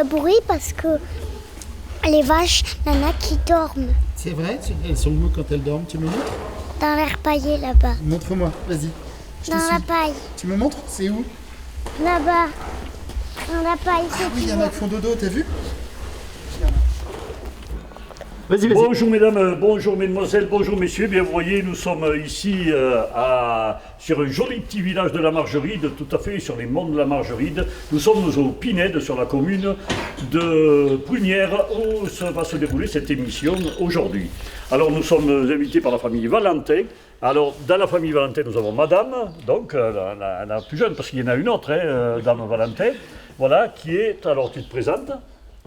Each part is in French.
bruit parce que les vaches, il y en a qui dorment C'est vrai? Elles sont où quand elles dorment? Tu me montres? dans l'air paillé là-bas. Montre-moi, vas-y. Je te Dans la suis. paille. Tu me montres? C'est où? Là-bas. Dans la paille, Ah oui, il y en a qui font dodo, t'as vu? Vas-y, vas-y. Bonjour mesdames, bonjour mesdemoiselles, bonjour messieurs. Bien vous voyez, nous sommes ici sur un joli petit village de la Margeride, tout à fait sur les monts de la Margeride. Nous sommes au Pinède, sur la commune de Prunières, où va se dérouler cette émission aujourd'hui. Alors nous sommes invités par la famille Valentin. Alors dans la famille Valentin, nous avons madame, donc la plus jeune, parce qu'il y en a une autre, dame Valentin, voilà, qui est, alors tu te présentes?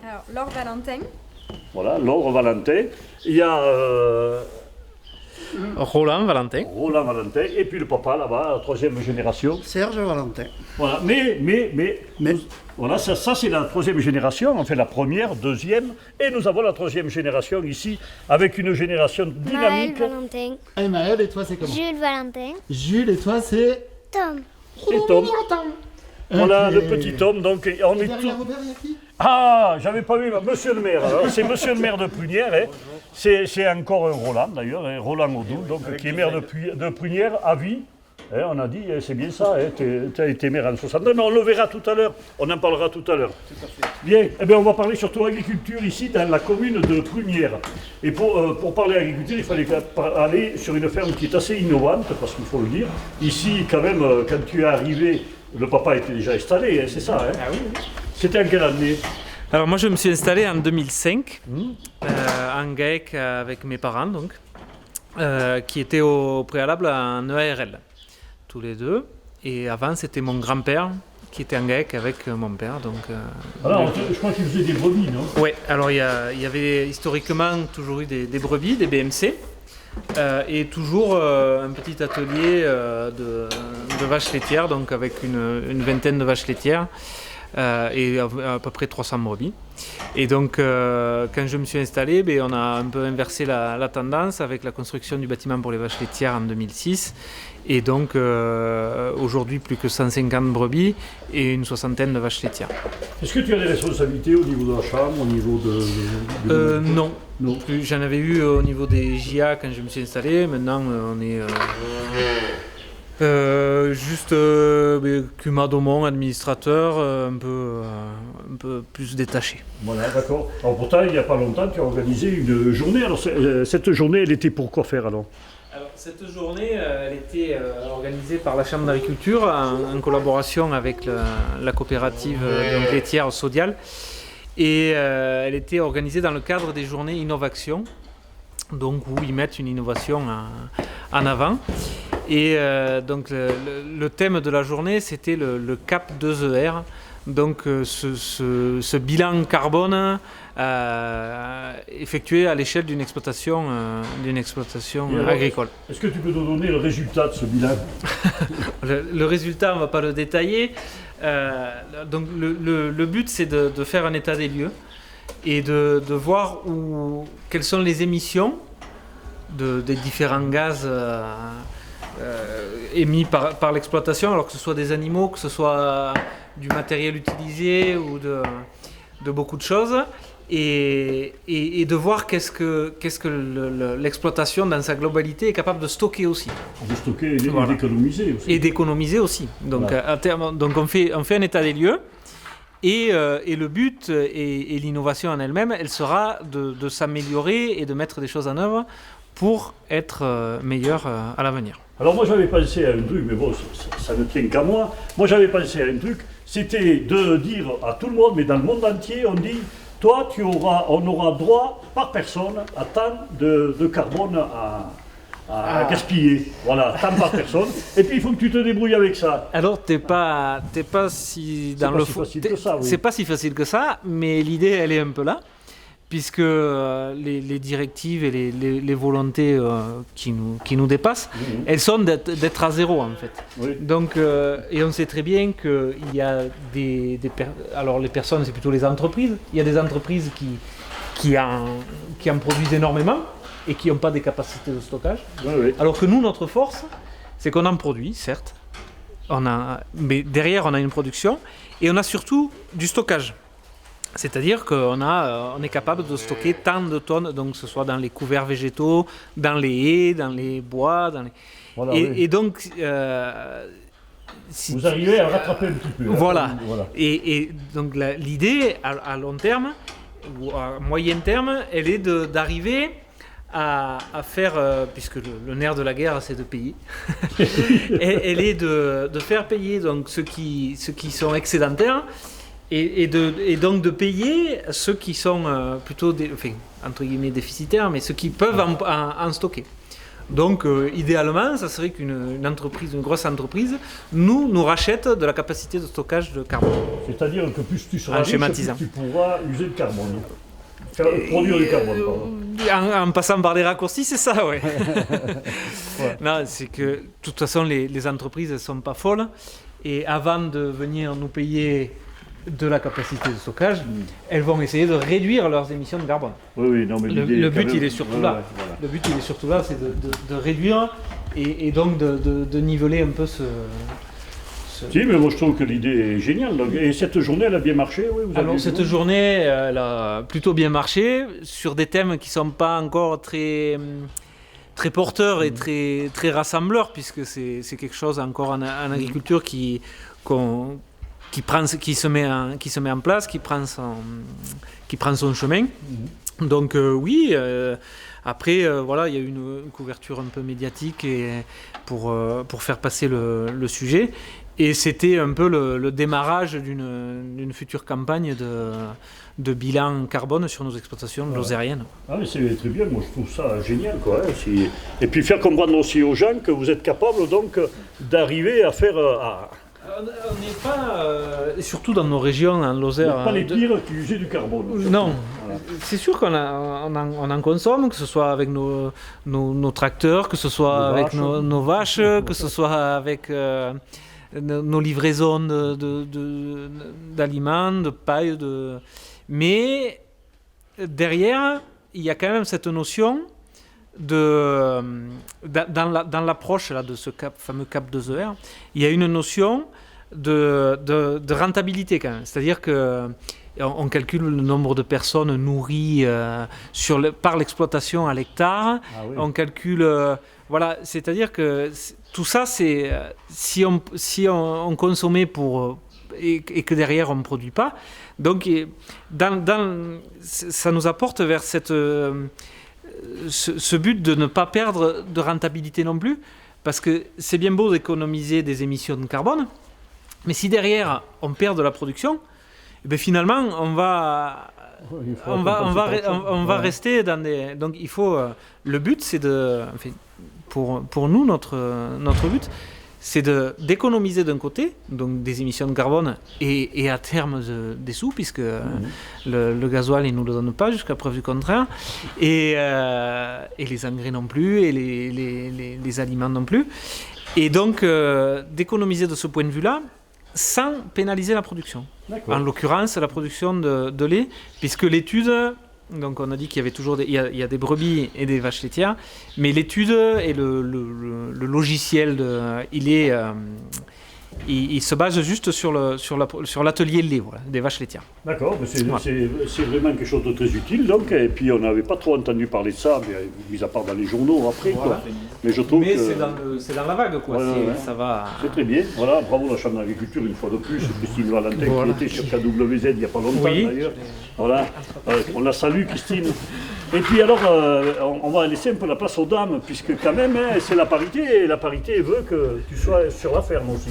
Alors, Laure Valentin. Voilà, Laure Valentin. Il y a Roland Valentin. Roland Valentin, et puis le papa là-bas, la troisième génération. Serge Valentin. Voilà, mais voilà, ça c'est la troisième génération, on fait la première, deuxième, et nous avons la troisième génération ici, avec une génération Maëlle dynamique. Valentin. Hey Maëlle, et toi c'est comment? Jules Valentin. Jules, et toi c'est? Tom. Et Tom. Voilà, Ok. le petit Tom, donc on est Derrière tous... Robert, il y a qui? Ah, j'avais pas vu, monsieur le maire, alors c'est monsieur le maire de Prunières, hein. C'est encore un Roland d'ailleurs, hein, Roland Audou, donc, qui est maire de Prunières à vie. Hein, on a dit, c'est bien ça, hein, tu as été maire en 62, mais on le verra tout à l'heure, on en parlera tout à l'heure. Bien, eh bien, on va parler surtout agriculture ici dans la commune de Prunières. Et pour parler agriculture, il fallait aller sur une ferme qui est assez innovante, parce qu'il faut le dire. Ici, quand même, quand tu es arrivé, le papa était déjà installé, hein, c'est ça, hein? Ah oui. C'était en quelle année? Alors moi je me suis installé en 2005 en GAEC avec mes parents donc, qui étaient au préalable en EARL, tous les deux. Et avant c'était mon grand-père qui était en GAEC avec mon père. Donc, Alors, je crois qu'il faisait des brebis, non? ouais, alors il y avait historiquement toujours eu des brebis, des BMC. Et toujours un petit atelier de vaches laitières, donc avec une vingtaine de vaches laitières et à peu près 300 brebis. Et donc quand je me suis installé, on a un peu inversé la tendance avec la construction du bâtiment pour les vaches laitières en 2006. Et donc aujourd'hui plus que 150 brebis et une soixantaine de vaches laitières. Est-ce que tu as des responsabilités au niveau de la chambre, au niveau de... Non. Non. J'en avais eu au niveau des JA quand je me suis installé. Maintenant, on est juste Cuma Daumont, administrateur, un peu plus détaché. Voilà, d'accord. Alors pourtant, il n'y a pas longtemps, tu as organisé une journée. Alors cette journée, elle était pour quoi faire alors? Alors, cette journée, elle était organisée par la Chambre d'agriculture en collaboration avec la coopérative donc, laitière Sodial. Et elle était organisée dans le cadre des journées Innovation, donc où ils mettent une innovation en avant. Et donc le thème de la journée, c'était le CAP 2ER, donc ce bilan carbone effectué à l'échelle d'une exploitation agricole. Est-ce que tu peux nous donner le résultat de ce bilan? Le résultat, on ne va pas le détailler. Donc le but, c'est de faire un état des lieux et de voir quelles sont les émissions des différents gaz émis par l'exploitation, alors que ce soit des animaux, que ce soit du matériel utilisé ou de beaucoup de choses, et de voir qu'est-ce que l'exploitation dans sa globalité est capable de stocker aussi. De stocker et Voilà. d'économiser aussi. Et d'économiser aussi. Donc, Voilà. à terme, donc on fait un état des lieux. Et le but et l'innovation en elle-même, elle sera de s'améliorer et de mettre des choses en œuvre pour être meilleur à l'avenir. Alors moi j'avais pensé à un truc, mais bon, ça ne tient qu'à moi. Moi j'avais pensé à un truc, c'était de dire à tout le monde, mais dans le monde entier, on dit, toi on aura droit par personne à tant de carbone à gaspiller. Voilà, tant par personne. Et puis il faut que tu te débrouilles avec ça. Alors t'es pas si dans le fond. C'est pas si facile que ça, oui. C'est pas si facile que ça, mais l'idée elle est un peu là, puisque les directives et les volontés qui nous dépassent, elles sont d'être à zéro en fait. Oui. Donc, et on sait très bien qu'il y a alors les personnes, c'est plutôt les entreprises. Il y a des entreprises qui en produisent énormément et qui n'ont pas des capacités de stockage. Oui, oui. Alors que nous, notre force, c'est qu'on en produit, certes, mais derrière on a une production et on a surtout du stockage. C'est-à-dire on est capable de stocker tant de tonnes, donc que ce soit dans les couverts végétaux, dans les haies, dans les bois, Voilà, oui. et donc Vous arrivez à rattraper un petit peu. voilà. Voilà. Et donc l'idée à long terme ou à moyen terme, elle est d'arriver à faire, puisque le nerf de la guerre c'est de payer, elle est de faire payer donc ceux qui sont excédentaires et donc de payer ceux qui sont plutôt entre guillemets déficitaires, mais ceux qui peuvent en stocker. Donc idéalement, ça serait qu'une entreprise, une grosse entreprise, nous rachète de la capacité de stockage de carbone. C'est-à-dire que plus tu seras En riche, schématisant. plus tu pourras user le carbone. Produire du carbone, pardon. En passant par des raccourcis, c'est ça, ouais. Non, c'est que de toute façon, les entreprises ne sont pas folles. Et avant de venir nous payer de la capacité de stockage, elles vont essayer de réduire leurs émissions de carbone. Oui, non, mais Le but, il est surtout là. Voilà. Le but, il est surtout là, c'est de réduire et donc de niveler un peu ce... Si, mais moi je trouve que l'idée est géniale. Donc, et cette journée, elle a bien marché, oui, vous avez Alors cette journée, elle a plutôt bien marché sur des thèmes qui ne sont pas encore très porteurs et très rassembleurs, puisque c'est quelque chose encore en agriculture qui se met en place, qui prend son chemin. Donc oui, après voilà, il y a eu une couverture un peu médiatique pour faire passer le sujet. Et c'était un peu le démarrage d'une future campagne de bilan carbone sur nos exploitations lozériennes. Ah mais c'est très bien, moi je trouve ça génial, quoi. Et puis faire comprendre aussi aux gens que vous êtes capable donc d'arriver à faire... On n'est pas, surtout dans nos régions en Lozère... pas les pires qui usaient du carbone. Non, Voilà. c'est sûr qu'on en consomme, que ce soit avec nos tracteurs, que ce soit avec nos vaches, que ce soit avec... nos livraisons d'aliments, de paille, mais derrière, il y a quand même cette notion dans l'approche là, de ce fameux cap 2ER, il y a une notion de rentabilité quand même. C'est-à-dire qu'on calcule le nombre de personnes nourries par l'exploitation à l'hectare, on calcule... voilà, c'est-à-dire que tout ça, c'est si on consommait et que derrière on ne produit pas, donc ça nous apporte vers ce but de ne pas perdre de rentabilité non plus, parce que c'est bien beau d'économiser des émissions de carbone, mais si derrière on perd de la production, eh bien finalement on va rester dans des... Donc il faut... le but c'est pour nous, notre but, c'est d'économiser d'un côté, donc des émissions de carbone et à terme des sous, puisque le gasoil, il ne nous le donne pas jusqu'à preuve du contraire, et les engrais non plus, et les aliments non plus. Et donc, d'économiser de ce point de vue-là, sans pénaliser la production. D'accord. En l'occurrence, la production de lait, puisque l'étude... Donc on a dit qu'il y avait toujours il y a des brebis et des vaches laitières, mais l'étude et le logiciel il se base juste sur l'atelier lait, voilà, des vaches laitières. D'accord, c'est vraiment quelque chose de très utile donc, et puis on n'avait pas trop entendu parler de ça, mis à part dans les journaux après. Voilà. Quoi. Mais je trouve que... c'est dans la vague, quoi. Ça va... C'est très bien, voilà, bravo la Chambre d'agriculture une fois de plus, Christine Valentin qui était sur KWZ il n'y a pas longtemps d'ailleurs. Voilà, on la salue Christine. Et puis alors, on va laisser un peu la place aux dames, puisque quand même, c'est la parité, et la parité veut que tu sois sur la ferme aussi.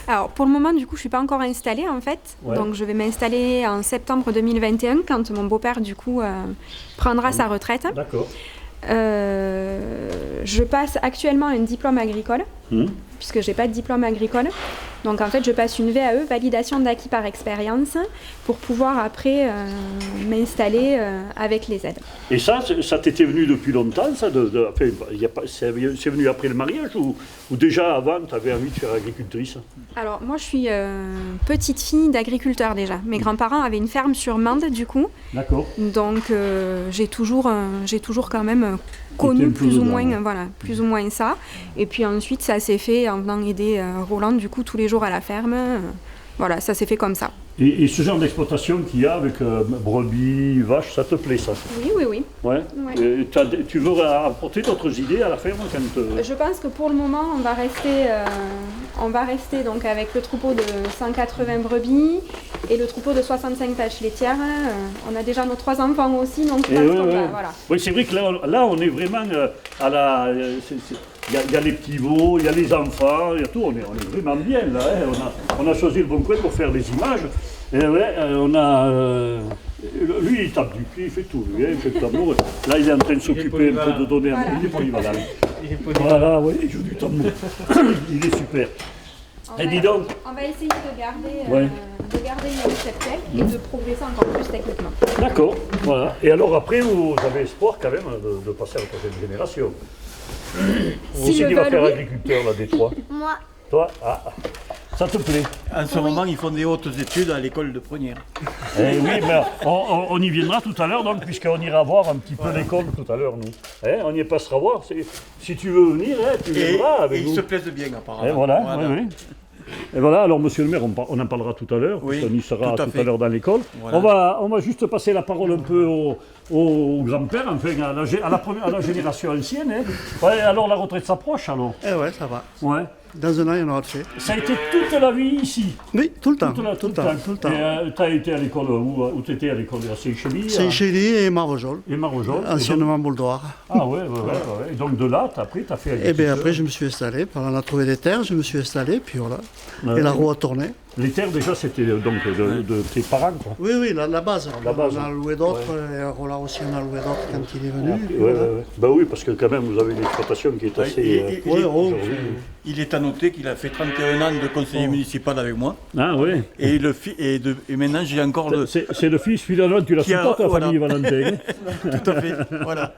Alors, pour le moment, du coup, je ne suis pas encore installée, en fait. Ouais. Donc, je vais m'installer en septembre 2021, quand mon beau-père, du coup, prendra sa retraite. D'accord. Je passe actuellement un diplôme agricole, puisque je n'ai pas de diplôme agricole. Donc en fait, je passe une VAE, validation d'acquis par expérience, pour pouvoir après m'installer avec les aides. Et ça t'était venu depuis longtemps, ça c'est venu après le mariage ou déjà avant, tu avais envie de faire agricultrice? Alors moi, je suis petite fille d'agriculteur déjà. Mes grands-parents avaient une ferme sur Mende, du coup. D'accord. Donc j'ai toujours quand même connu plus ou moins ça. Et puis ensuite, ça s'est fait en venant aider Roland, du coup, tous les jours à la ferme. Voilà, ça s'est fait comme ça. Et ce genre d'exploitation qu'il y a avec brebis, vaches, ça te plaît ça? Oui, oui, oui. Ouais. Ouais. Et tu veux apporter d'autres idées à la ferme quand Je pense que pour le moment, on va rester donc avec le troupeau de 180 brebis et le troupeau de 65 vaches laitières. On a déjà nos 3 enfants aussi, donc je pense qu'on va, voilà. Oui, c'est vrai que là on est vraiment à la... Il y a les petits veaux, il y a les enfants, il y a tout, on est vraiment bien là. Hein. On a choisi le bon coin pour faire des images. Et ouais, on a... lui il tape du pied, il fait tout, lui, hein, il fait le tambour. Là il est en train de s'occuper un peu de donner un peu, il est polyvalent. Voilà, oui, il joue du tambour. Il est super. Et dis donc. On va essayer de garder le concept et de progresser encore plus techniquement. D'accord, voilà. Et alors après, vous avez espoir quand même de passer à la prochaine génération. Si qui le va veulent, faire oui. agriculteur là des 3? Moi, Toi, ça te plaît? En ce moment, ils font des hautes études à l'école de Prunières. Eh oui, mais on y viendra tout à l'heure, donc, puisqu'on ira voir un petit peu l'école tout à l'heure, nous. On y passera voir. Si tu veux venir, tu viendras avec Et nous. ils se plaisent bien, apparemment. Et voilà, oui. Et voilà, alors monsieur le maire, on en parlera tout à l'heure, Oui, puisqu'on y sera tout à tout fait. à l'heure dans l'école. Voilà. On va juste passer la parole un peu au grand-père, enfin à la génération ancienne. Hein. Ouais, alors la retraite s'approche alors. Eh ouais, ça va. Ouais. Dans un an, il y en aura de fait. Ça a été toute la vie ici. Oui, tout le temps. Tout le temps. Et tu as été à l'école où tu étais à l'école à Saint-Chély? Saint-Chély et Marvejols, Et Marvejols. anciennement Bouldoir. Ah ouais. Et donc de là, après, tu as fait Et agriculteur. bien après, je me suis installé. On a trouvé des terres, je me suis installé, puis voilà. Ouais. Et la roue a tourné. Les terres, déjà, c'était donc de tes parents, quoi. Oui, la base. La base. On a loué d'autres, et Roland aussi on a loué d'autres quand il est venu. puis Ouais. voilà. Bah oui, parce que quand même, vous avez une exploitation qui est assez... Il est à noter qu'il a fait 31 ans de conseiller municipal avec moi. Ah oui. Et, et maintenant, j'ai encore le... C'est le fils, finalement, tu l'as Qui a- supporté, la voilà. famille Valentin. Tout à fait, voilà.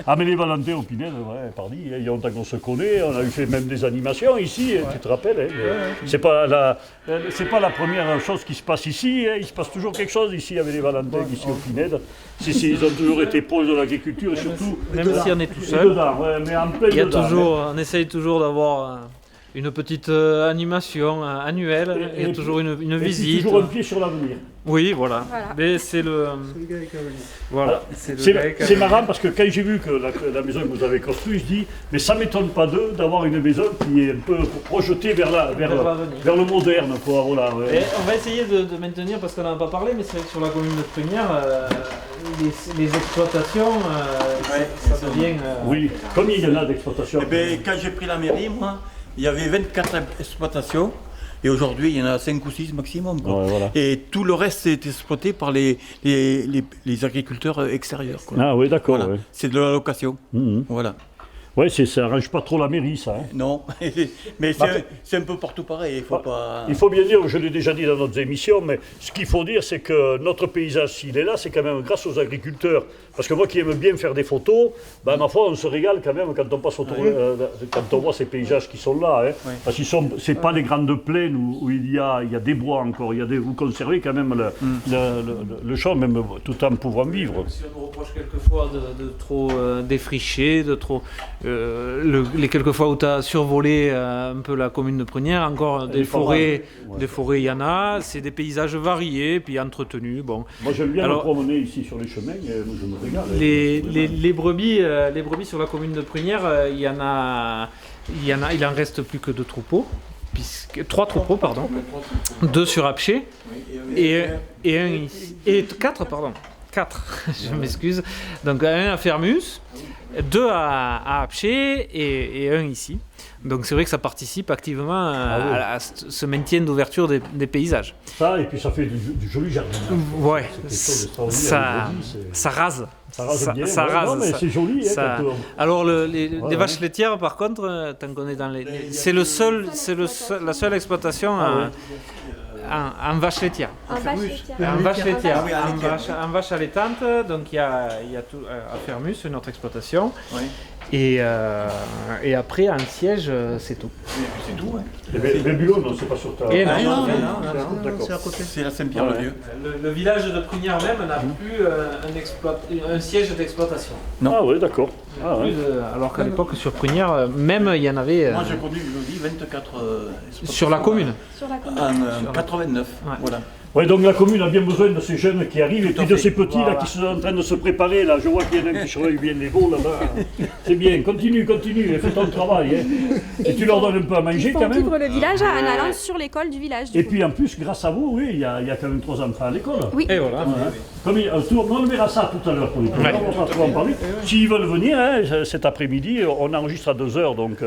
Ah mais les Valentins au Pinel, ouais, pardi, il y a longtemps qu'on se connaît, on a eu fait même des animations ici, tu te rappelles. Hein, c'est pas la première chose qui se passe ici, hein, il se passe toujours quelque chose ici avec les Valentins, ici au Pinel. Ils ont toujours été proches de l'agriculture et surtout... Même si on est tout Et seul, dedans, ouais, mais en plein il y a dedans, toujours, on essaye toujours d'avoir une petite animation annuelle, Et et toujours une et puis visite. toujours un pied sur l'avenir. Oui, voilà. Voilà. Mais c'est le. Voilà. C'est marrant parce que quand j'ai vu que la maison que vous avez construite, je dis, mais ça m'étonne pas d'eux d'avoir une maison qui est un peu projetée vers le moderne, quoi, voilà. Ouais. Et on va essayer de maintenir, parce qu'on n'en a pas parlé, mais c'est vrai que sur la commune de Prunières, les exploitations, ça devient. Oui, combien il y en a d'exploitations? Eh bien, quand j'ai pris la mairie, moi, il y avait 24 exploitations. Et aujourd'hui, il y en a 5 ou 6 maximum. Quoi. Ouais, voilà. Et tout le reste est exploité par les agriculteurs extérieurs. Quoi. Ah oui, d'accord. Voilà. Ouais. C'est de la location. Voilà. Ouais, ça arrange pas trop la mairie, ça. Hein. Non, mais c'est un peu partout pareil. Il faut pas. Il faut bien dire, je l'ai déjà dit dans notre émission, mais ce qu'il faut dire, c'est que notre paysage, s'il est là, c'est quand même grâce aux agriculteurs. Parce que moi qui aime bien faire des photos, ben, ma foi, on se régale quand même quand on passe autour, quand on voit ces paysages qui sont là. Hein. Oui. Parce que c'est pas les grandes plaines où il y a des bois encore. Vous conservez quand même le champ, même tout en pouvant vivre. Si on nous reproche quelquefois de trop défricher, de trop. Les quelques fois où tu as survolé un peu la commune de Prunières, encore des forêts, il y en a, c'est des paysages variés, puis entretenus. Bon. Moi j'aime bien Alors, me promener ici sur les chemins, et je me régale. les brebis sur la commune de Prunières, il en reste plus que 2 troupeaux. 3 troupeaux, pardon. 2 sur Apcher et 4, pardon. 4, je m'excuse. Donc un à Fermus, 2 à Apcher et 1 ici. Donc c'est vrai que ça participe activement à ce maintien d'ouverture des paysages. Ça, et puis ça fait du joli jardinage. Ouais, ça rase. Ça rase bien. Ça ouais, rase. non, mais c'est joli. Ça... Hein, Alors les vaches laitières, par contre, tant qu'on est dans c'est la seule exploitation en vache laitière. En vache laitière. En vache allaitante, donc il y a tout à Fermus, notre exploitation. Oui. Et après, en siège, c'est tout. C'est tout, ouais. Et Bébulon, non, c'est pas sur ta... Et non, d'accord. C'est à côté. C'est la Saint-Pierre-le-Vieux. Le village de Prunières même n'a plus un siège d'exploitation. Ah oui, d'accord. Ah, ouais. Alors qu'à l'époque, sur Prunières, même il y en avait. Moi, j'ai connu, je vous dis, 24 sur la commune. Sur la commune. En 89, Ouais. voilà. Ouais, donc la commune a bien besoin de ces jeunes qui arrivent et puis de ces petits là qui sont en train de se préparer. Là, je vois qu'il y en a un qui surveille bien les veaux là-bas. C'est bien, continue, et fais ton travail. Hein. Et tu leur donnes un peu à manger Ils font quand même. vivre le village en allant sur l'école du village. Et puis en plus, grâce à vous, oui, il y a quand même 3 enfants à l'école. Oui. Et voilà. Comme on verra ça tout à l'heure pour les Ouais. on va pouvoir en parler. S'ils veulent venir, hein, cet après-midi, on enregistre à 2h, donc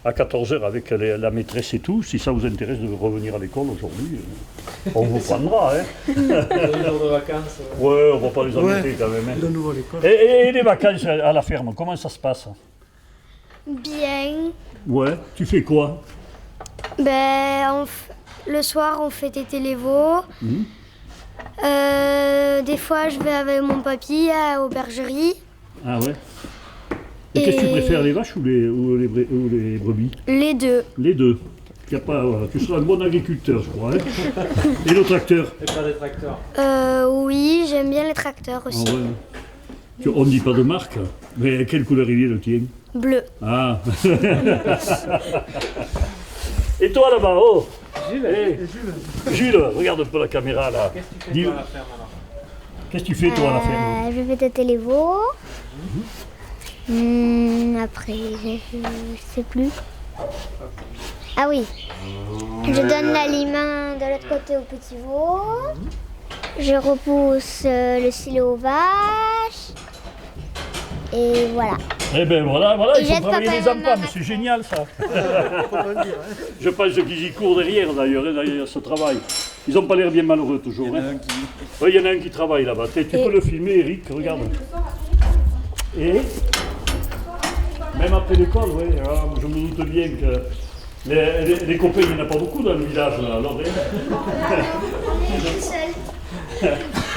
à 14h avec la maîtresse et tout. Si ça vous intéresse de revenir à l'école aujourd'hui, on vous prendra. Hein. Les jours de vacances. Ouais, on va pas les embêter Ouais. quand même. Hein. De nouveau à l'école. Et les vacances à la ferme, comment ça se passe? Bien. Ouais, tu fais quoi? Ben, le soir, on fait téter les veaux. Des fois, je vais avec mon papy aux bergeries. Ah ouais. Et qu'est-ce que tu préfères, les vaches ou les brebis? Les deux. Les deux. Y a pas, voilà. Tu seras un bon agriculteur, je crois. Hein. Et le tracteur? Et pas des tracteurs. Oui, j'aime bien les tracteurs Ah aussi. ouais. On ne dit pas de marque, mais quelle couleur il est le tien? Bleu. Ah. Et toi là-bas, oh Jules, Jules, regarde un peu la caméra là. qu'est-ce que tu fais Dis- toi à la ferme alors? Qu'est-ce que tu fais toi à la ferme? Je vais téter les veaux. Après, je sais plus. Ah oui. Je donne l'aliment de l'autre côté aux petits veaux. Je repousse le silo aux vaches. Et voilà. Eh ben voilà, Et ils font jette travailler papa les et maman enfants, mais c'est génial ça. Je pense qu'ils y courent derrière d'ailleurs, hein, derrière ce travail. Ils n'ont pas l'air bien malheureux toujours. Il y en a Hein. un qui- Oui, il y en a un qui travaille là-bas. Tu peux le filmer, Eric, regarde. Et même après l'école, oui, je me doute bien que les copains, il n'y en a pas beaucoup dans le village. Là, alors, hein.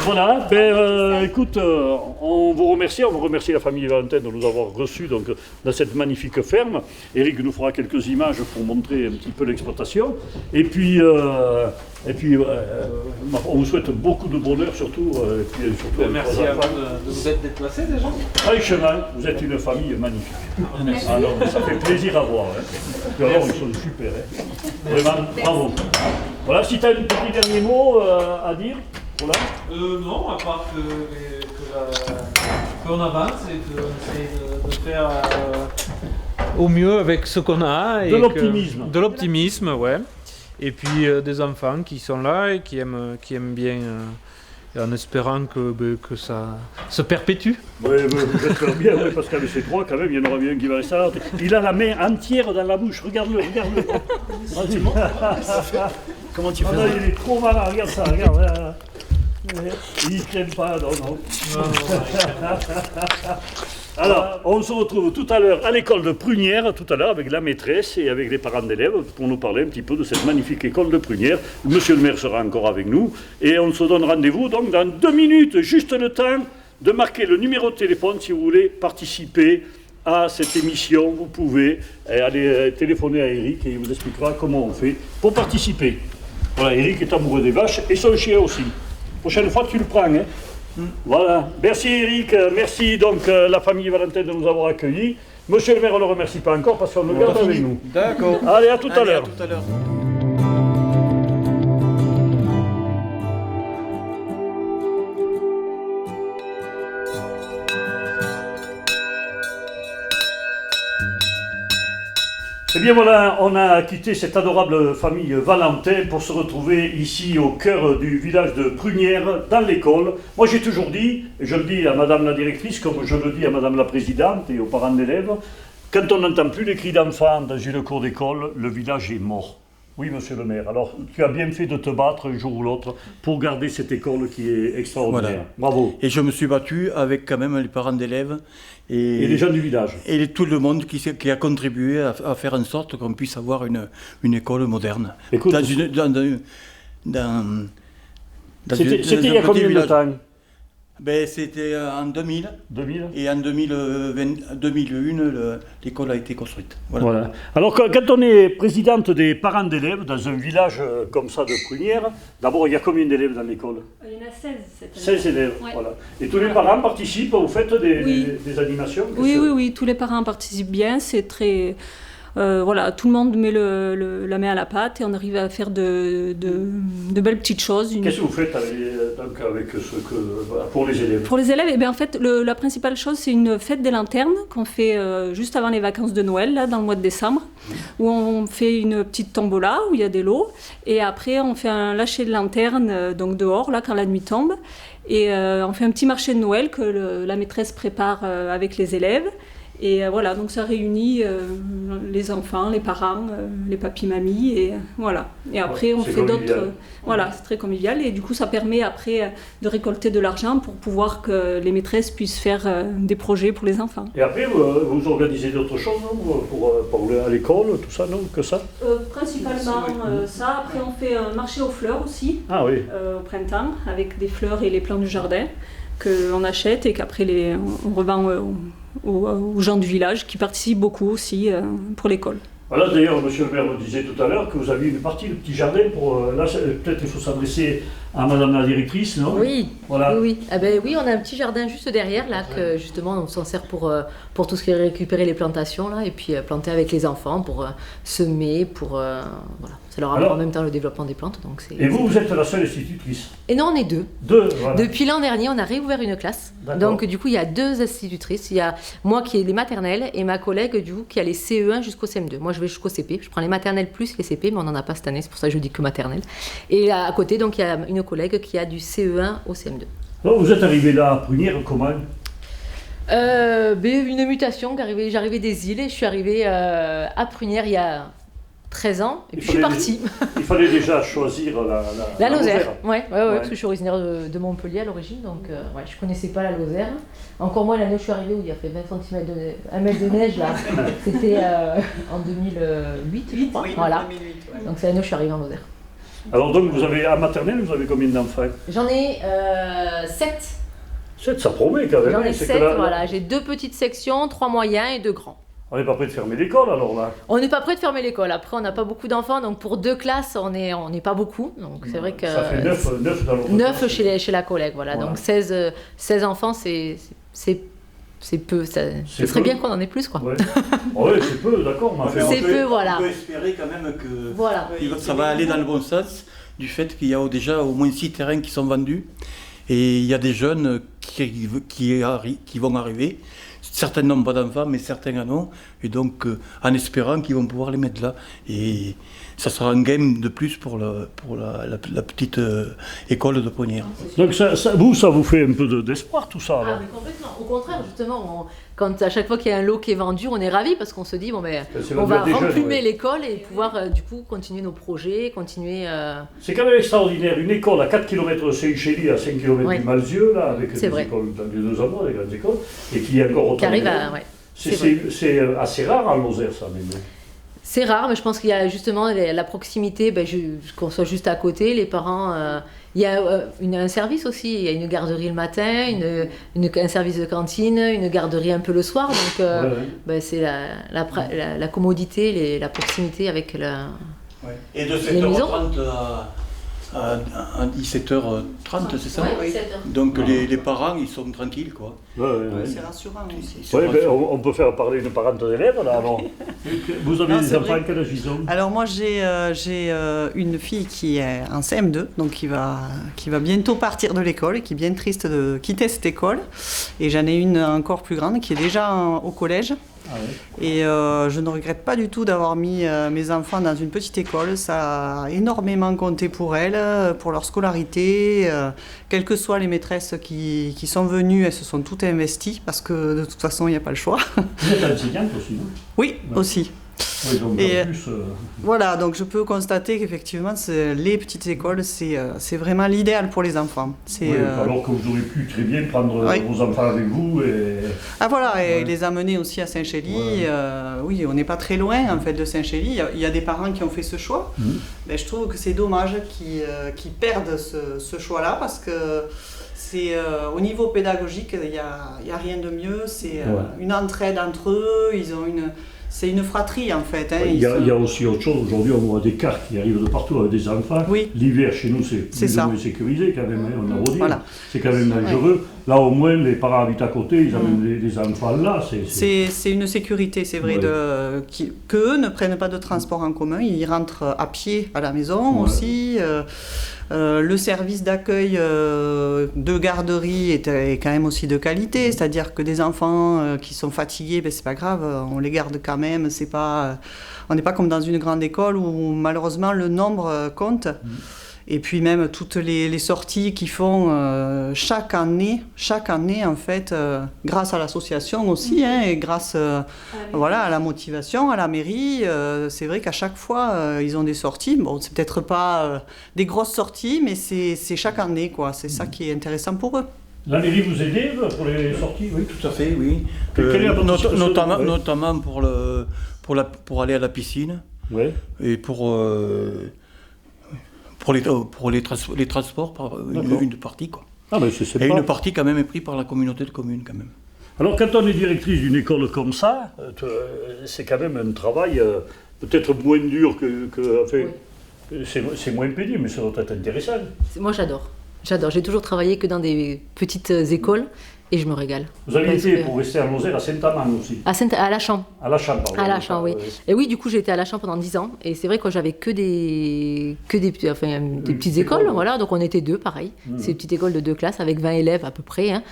Voilà, écoute, on vous remercie, la famille Valentin de nous avoir reçus donc, dans cette magnifique ferme. Eric nous fera quelques images pour montrer un petit peu l'exploitation. Et puis, on vous souhaite beaucoup de bonheur surtout. Et puis, surtout avec Merci vos à enfants. vous de vous être déplacés déjà. Franchement, vous êtes une famille magnifique. Alors, ça fait plaisir à voir. Hein. Puis alors, ils sont super. Hein. Vraiment, bravo. Voilà, si tu as un petit dernier mot à dire. Voilà. Non, à part qu'on avance et de faire au mieux avec ce qu'on a. Et De l'optimisme. De l'optimisme, ouais. Et puis des enfants qui sont là et qui aiment bien, et en espérant que ça se perpétue. Oui, j'espère bien, oui, parce qu'avec ces trois, quand même, il y en aura bien un qui va rester à l'autre. Il a la main entière dans la bouche, regarde-le. Comment tu fais Ah, ça? il est trop malin, regarde ça, regarde. Il ne crème pas, non. Alors, on se retrouve tout à l'heure à l'école de Prunière, tout à l'heure avec la maîtresse et avec les parents d'élèves pour nous parler un petit peu de cette magnifique école de Prunière. Monsieur le maire sera encore avec nous et on se donne rendez-vous donc dans 2 minutes, juste le temps de marquer le numéro de téléphone si vous voulez participer à cette émission. Vous pouvez aller téléphoner à Eric et il vous expliquera comment on fait pour participer. Voilà, Eric est amoureux des vaches et son chien aussi. Prochaine fois, tu le prends. Hein. Voilà. Merci Eric, merci donc la famille Valentin de nous avoir accueillis. Monsieur le maire, on ne le remercie pas encore parce qu'on le garde avec nous. D'accord. Allez, à tout à l'heure. tout à l'heure. Eh bien voilà, on a quitté cette adorable famille Valentin pour se retrouver ici au cœur du village de Prunière, dans l'école. Moi j'ai toujours dit, et je le dis à madame la directrice, comme je le dis à madame la présidente et aux parents d'élèves, quand on n'entend plus les cris d'enfants dans une cour d'école, le village est mort. Oui, monsieur le maire. Alors, tu as bien fait de te battre un jour ou l'autre pour garder cette école qui est extraordinaire. Voilà. Bravo. Et je me suis battu avec quand même les parents d'élèves Et les gens du village. et tout le monde qui a contribué à faire en sorte qu'on puisse avoir une école moderne. Écoute, dans c'était il y a un petit combien de village. temps? Ben, c'était en 2000 2000. et en 2001, l'école a été construite. Voilà. Alors quand on est présidente des parents d'élèves dans un village comme ça de Prunière, d'abord il y a combien d'élèves dans l'école? Il y en a 16 cette année. 16 élèves, Ouais. voilà. Et tous les parents participent, vous faites Oui. des animations? Oui, tous les parents participent bien. C'est très... Voilà, tout le monde met la main à la pâte et on arrive à faire de belles petites choses. Qu'est-ce que vous faites avec pour les élèves? Pour les élèves, en fait, la principale chose, c'est une fête des lanternes qu'on fait juste avant les vacances de Noël, là, dans le mois de décembre, où on fait une petite tombola, où il y a des lots, et après on fait un lâcher de lanternes, donc dehors, là, quand la nuit tombe, et on fait un petit marché de Noël que la maîtresse prépare avec les élèves. Et voilà, donc ça réunit les enfants, les parents, les papis-mamies, et voilà. Et après, on fait d'autres... Voilà, c'est très convivial. Et du coup, ça permet après de récolter de l'argent pour pouvoir que les maîtresses puissent faire des projets pour les enfants. Et après, vous organisez d'autres choses, non, pour à l'école, tout ça, non? Que ça? Principalement ça. Après, on fait un marché aux fleurs aussi, au printemps, avec des fleurs et les plants du jardin qu'on achète et qu'après on revend aux gens du village qui participent beaucoup aussi pour l'école. Voilà, d'ailleurs, monsieur le maire me disait tout à l'heure que vous aviez une partie, le petit jardin, là, peut-être qu'il faut s'adresser à madame la directrice, non? Oui, voilà. oui. Ah ben, oui, on a un petit jardin juste derrière, là, que justement, on s'en sert pour tout ce qui est récupérer les plantations, là, et puis planter avec les enfants, pour semer, pour... voilà. Ça leur apprend en même temps le développement des plantes. Donc et vous êtes la seule institutrice? Et non, on est deux. Voilà. Depuis l'an dernier, on a réouvert une classe. Donc du coup, il y a 2 institutrices. Il y a moi qui ai les maternelles et ma collègue du coup qui a les CE1 jusqu'au CM2. Moi, je vais jusqu'au CP. Je prends les maternelles plus les CP, mais on n'en a pas cette année. C'est pour ça que je dis que maternelle. Et à côté, donc, il y a une collègue qui a du CE1 au CM2. Alors, vous êtes arrivé là à Prunière comment? Une mutation. J'arrivais des îles et je suis arrivée à Prunière il y a 13 ans, et puis je suis partie. Il fallait déjà choisir la Lozère. Ouais, parce que je suis originaire de Montpellier à l'origine, donc je ne connaissais pas la Lozère. Encore moins l'année où je suis arrivée, où il y a fait 20 cm un mètre de neige, là. C'était en 2008, je crois. Voilà. 2008, ouais. Donc c'est l'année où je suis arrivée en Lozère. Alors donc, vous avez, à maternelle, vous avez combien d'enfants? J'en ai 7. 7, ça promet quand même. J'en ai 7, voilà. J'ai 2 petites sections, 3 moyens et 2 grands. On n'est pas prêt de fermer l'école alors là? On n'est pas prêt de fermer l'école. Après, on n'a pas beaucoup d'enfants, donc pour 2 classes, on n'est pas beaucoup. Donc c'est vrai que. Ça fait 9 dans l'autre 9 chez la collègue, voilà. Donc 16 enfants, c'est peu. Ce serait bien qu'on en ait plus, quoi. Ouais, c'est peu, d'accord. C'est peu, voilà. On peut espérer quand même que voilà. Ça va aller dans le bon sens, du fait qu'il y a déjà au moins 6 terrains qui sont vendus. Et il y a des jeunes qui vont arriver. Certains n'ont pas d'enfants, mais certains en ont. Et donc, en espérant qu'ils vont pouvoir les mettre là. Et ça sera un game de plus pour la petite école de Prunière. Donc, ça vous fait un peu d'espoir, tout ça alors? Mais complètement. Au contraire, justement, quand à chaque fois qu'il y a un lot qui est vendu, on est ravis parce qu'on se dit, on va remplumer l'école et pouvoir, du coup, continuer nos projets, continuer... C'est quand même extraordinaire. Une école à 4 km de Saint-Chély, à 5 km du Malzieu, là, avec des écoles dans les 2 endroits, des grandes écoles, et qui est encore autant. C'est assez rare en Lozère, ça, même. C'est rare, mais je pense qu'il y a justement la proximité, qu'on soit juste à côté, les parents... il y a un service aussi, il y a une garderie le matin, un service de cantine, une garderie un peu le soir, donc c'est la commodité, la proximité avec la... Et de 7h30 à 17h30, c'est ça? Oui, 7h. Donc les parents, ils sont tranquilles, quoi. C'est rassurant aussi. On peut faire parler une parente d'élèves, là, alors. Vous avez des enfants, quel âge ils ont? Alors moi, j'ai une fille qui est en CM2, donc qui va bientôt partir de l'école et qui est bien triste de quitter cette école. Et j'en ai une encore plus grande qui est déjà au collège. Ah oui. Et je ne regrette pas du tout d'avoir mis mes enfants dans une petite école. Ça a énormément compté pour elles, pour leur scolarité. Quelles que soient les maîtresses qui sont venues, elles se sont toutes investies parce que de toute façon, il n'y a pas le choix. Vous êtes enseignante aussi, non? Oui, aussi. Oui, donc et en plus, voilà, donc je peux constater qu'effectivement, les petites écoles, c'est vraiment l'idéal pour les enfants. Alors que vous auriez pu très bien prendre vos enfants avec vous et... Ah voilà, et les amener aussi à Saint-Chély. Oui, on n'est pas très loin en fait de Saint-Chély. Il y a des parents qui ont fait ce choix. Mais je trouve que c'est dommage qu'ils perdent ce choix-là parce que c'est au niveau pédagogique, il y a rien de mieux. C'est une entraide entre eux. Ils ont C'est une fratrie en fait. Hein, Il y a aussi autre chose. Aujourd'hui, on voit des cartes qui arrivent de partout avec des enfants. Oui. L'hiver, chez nous, c'est plus ou moins sécurisé quand même. Hein, on a beau dire. Voilà. C'est quand même dangereux. Là, au moins, les parents habitent à côté, ils amènent les enfants là. C'est une sécurité, c'est vrai, qu'eux ne prennent pas de transport en commun. Ils rentrent à pied à la maison aussi. Le service d'accueil de garderie est quand même aussi de qualité, c'est-à-dire que des enfants qui sont fatigués, ben c'est pas grave, on les garde quand même. On n'est pas comme dans une grande école où malheureusement le nombre compte. Et puis même toutes les sorties qu'ils font chaque année en fait, grâce à l'association aussi, hein, et grâce à la motivation, à la mairie, c'est vrai qu'à chaque fois ils ont des sorties. Bon, c'est peut-être pas des grosses sorties, mais c'est chaque année, quoi. C'est ça qui est intéressant pour eux. La mairie vous aide pour les sorties? Oui, tout à fait, oui. Quelle est la participation? Notamment pour aller à la piscine et pour les transports, une partie, quoi. Ah ben c'est sympa. Et une partie quand même est prise par la communauté de communes quand même. Alors quand on est directrice d'une école comme ça, c'est quand même un travail peut-être moins dur c'est moins pénible, mais ça doit être intéressant. Moi j'adore. J'ai toujours travaillé que dans des petites écoles et je me régale. Vous avez été, pour rester à Lozère, à Saint-Amand aussi? À Lachamp. À Lachamp, pardon. À Lachamp, oui. Et oui, du coup, j'ai été à Lachamp pendant 10 ans. Et c'est vrai que j'avais que des petites écoles. Voilà, donc on était 2, pareil. C'est une petite école de 2 classes avec 20 élèves à peu près. Hein.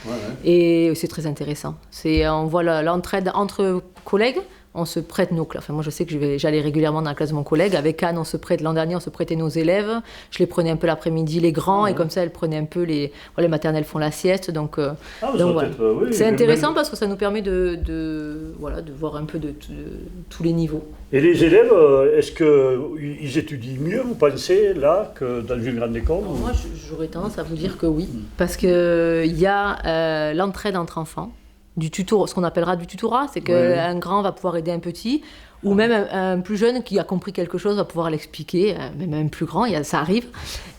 Et c'est très intéressant. On voit l'entraide entre collègues. On se prête nos classes. Enfin, moi, je sais que j'allais régulièrement dans la classe de mon collègue. Avec Anne, l'an dernier, on se prêtait nos élèves. Je les prenais un peu l'après-midi, les grands, et comme ça, elles prenaient un peu les maternelles font la sieste. Donc voilà. C'est intéressant parce que ça nous permet de voir un peu de tous les niveaux. Et les élèves, est-ce qu'ils étudient mieux, vous pensez, là, que dans une grande école? Moi, j'aurais tendance à vous dire que oui. Parce qu'il y a l'entraide entre enfants. Ce qu'on appellera du tutorat, c'est qu'un grand va pouvoir aider un petit, ou même un plus jeune qui a compris quelque chose va pouvoir l'expliquer, même un plus grand, ça arrive.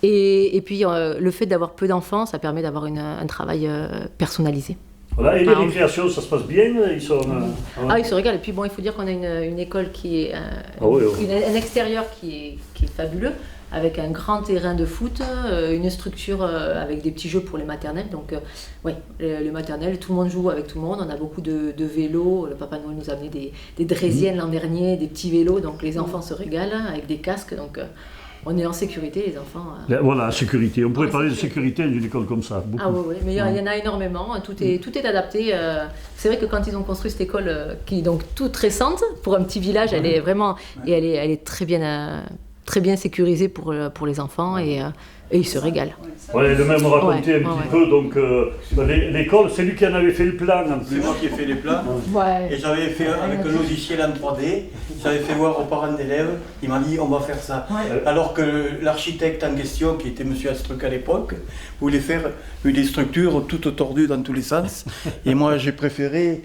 Et puis le fait d'avoir peu d'enfants, ça permet d'avoir un travail personnalisé. Voilà, et les récréations, ça se passe bien? Ils se régalent. Et puis bon, il faut dire qu'on a une école qui est un extérieur qui est fabuleux, avec un grand terrain de foot, une structure avec des petits jeux pour les maternelles. Donc les maternelles, tout le monde joue avec tout le monde. On a beaucoup de vélos. Le Papa Noël nous a amené des draisiennes l'an dernier, des petits vélos. Donc les enfants se régalent avec des casques. Donc on est en sécurité, les enfants. Voilà, sécurité. On pourrait parler de sécurité dans une école comme ça. Beaucoup. Ah oui, mais il y en a énormément. Tout est adapté. C'est vrai que quand ils ont construit cette école, qui est donc toute récente, pour un petit village, elle est vraiment... Et elle est très bien sécurisée pour les enfants et ils se régalent. Ouais, le même raconter un petit peu, donc l'école, c'est lui qui en avait fait le plan en plus. C'est moi qui ai fait les plans, et j'avais fait avec un logiciel en 3D, j'avais fait voir aux parents d'élèves, il m'a dit on va faire ça. Alors que l'architecte en question, qui était M. Astruc à l'époque, voulait faire des structures toutes tordues dans tous les sens, et moi j'ai préféré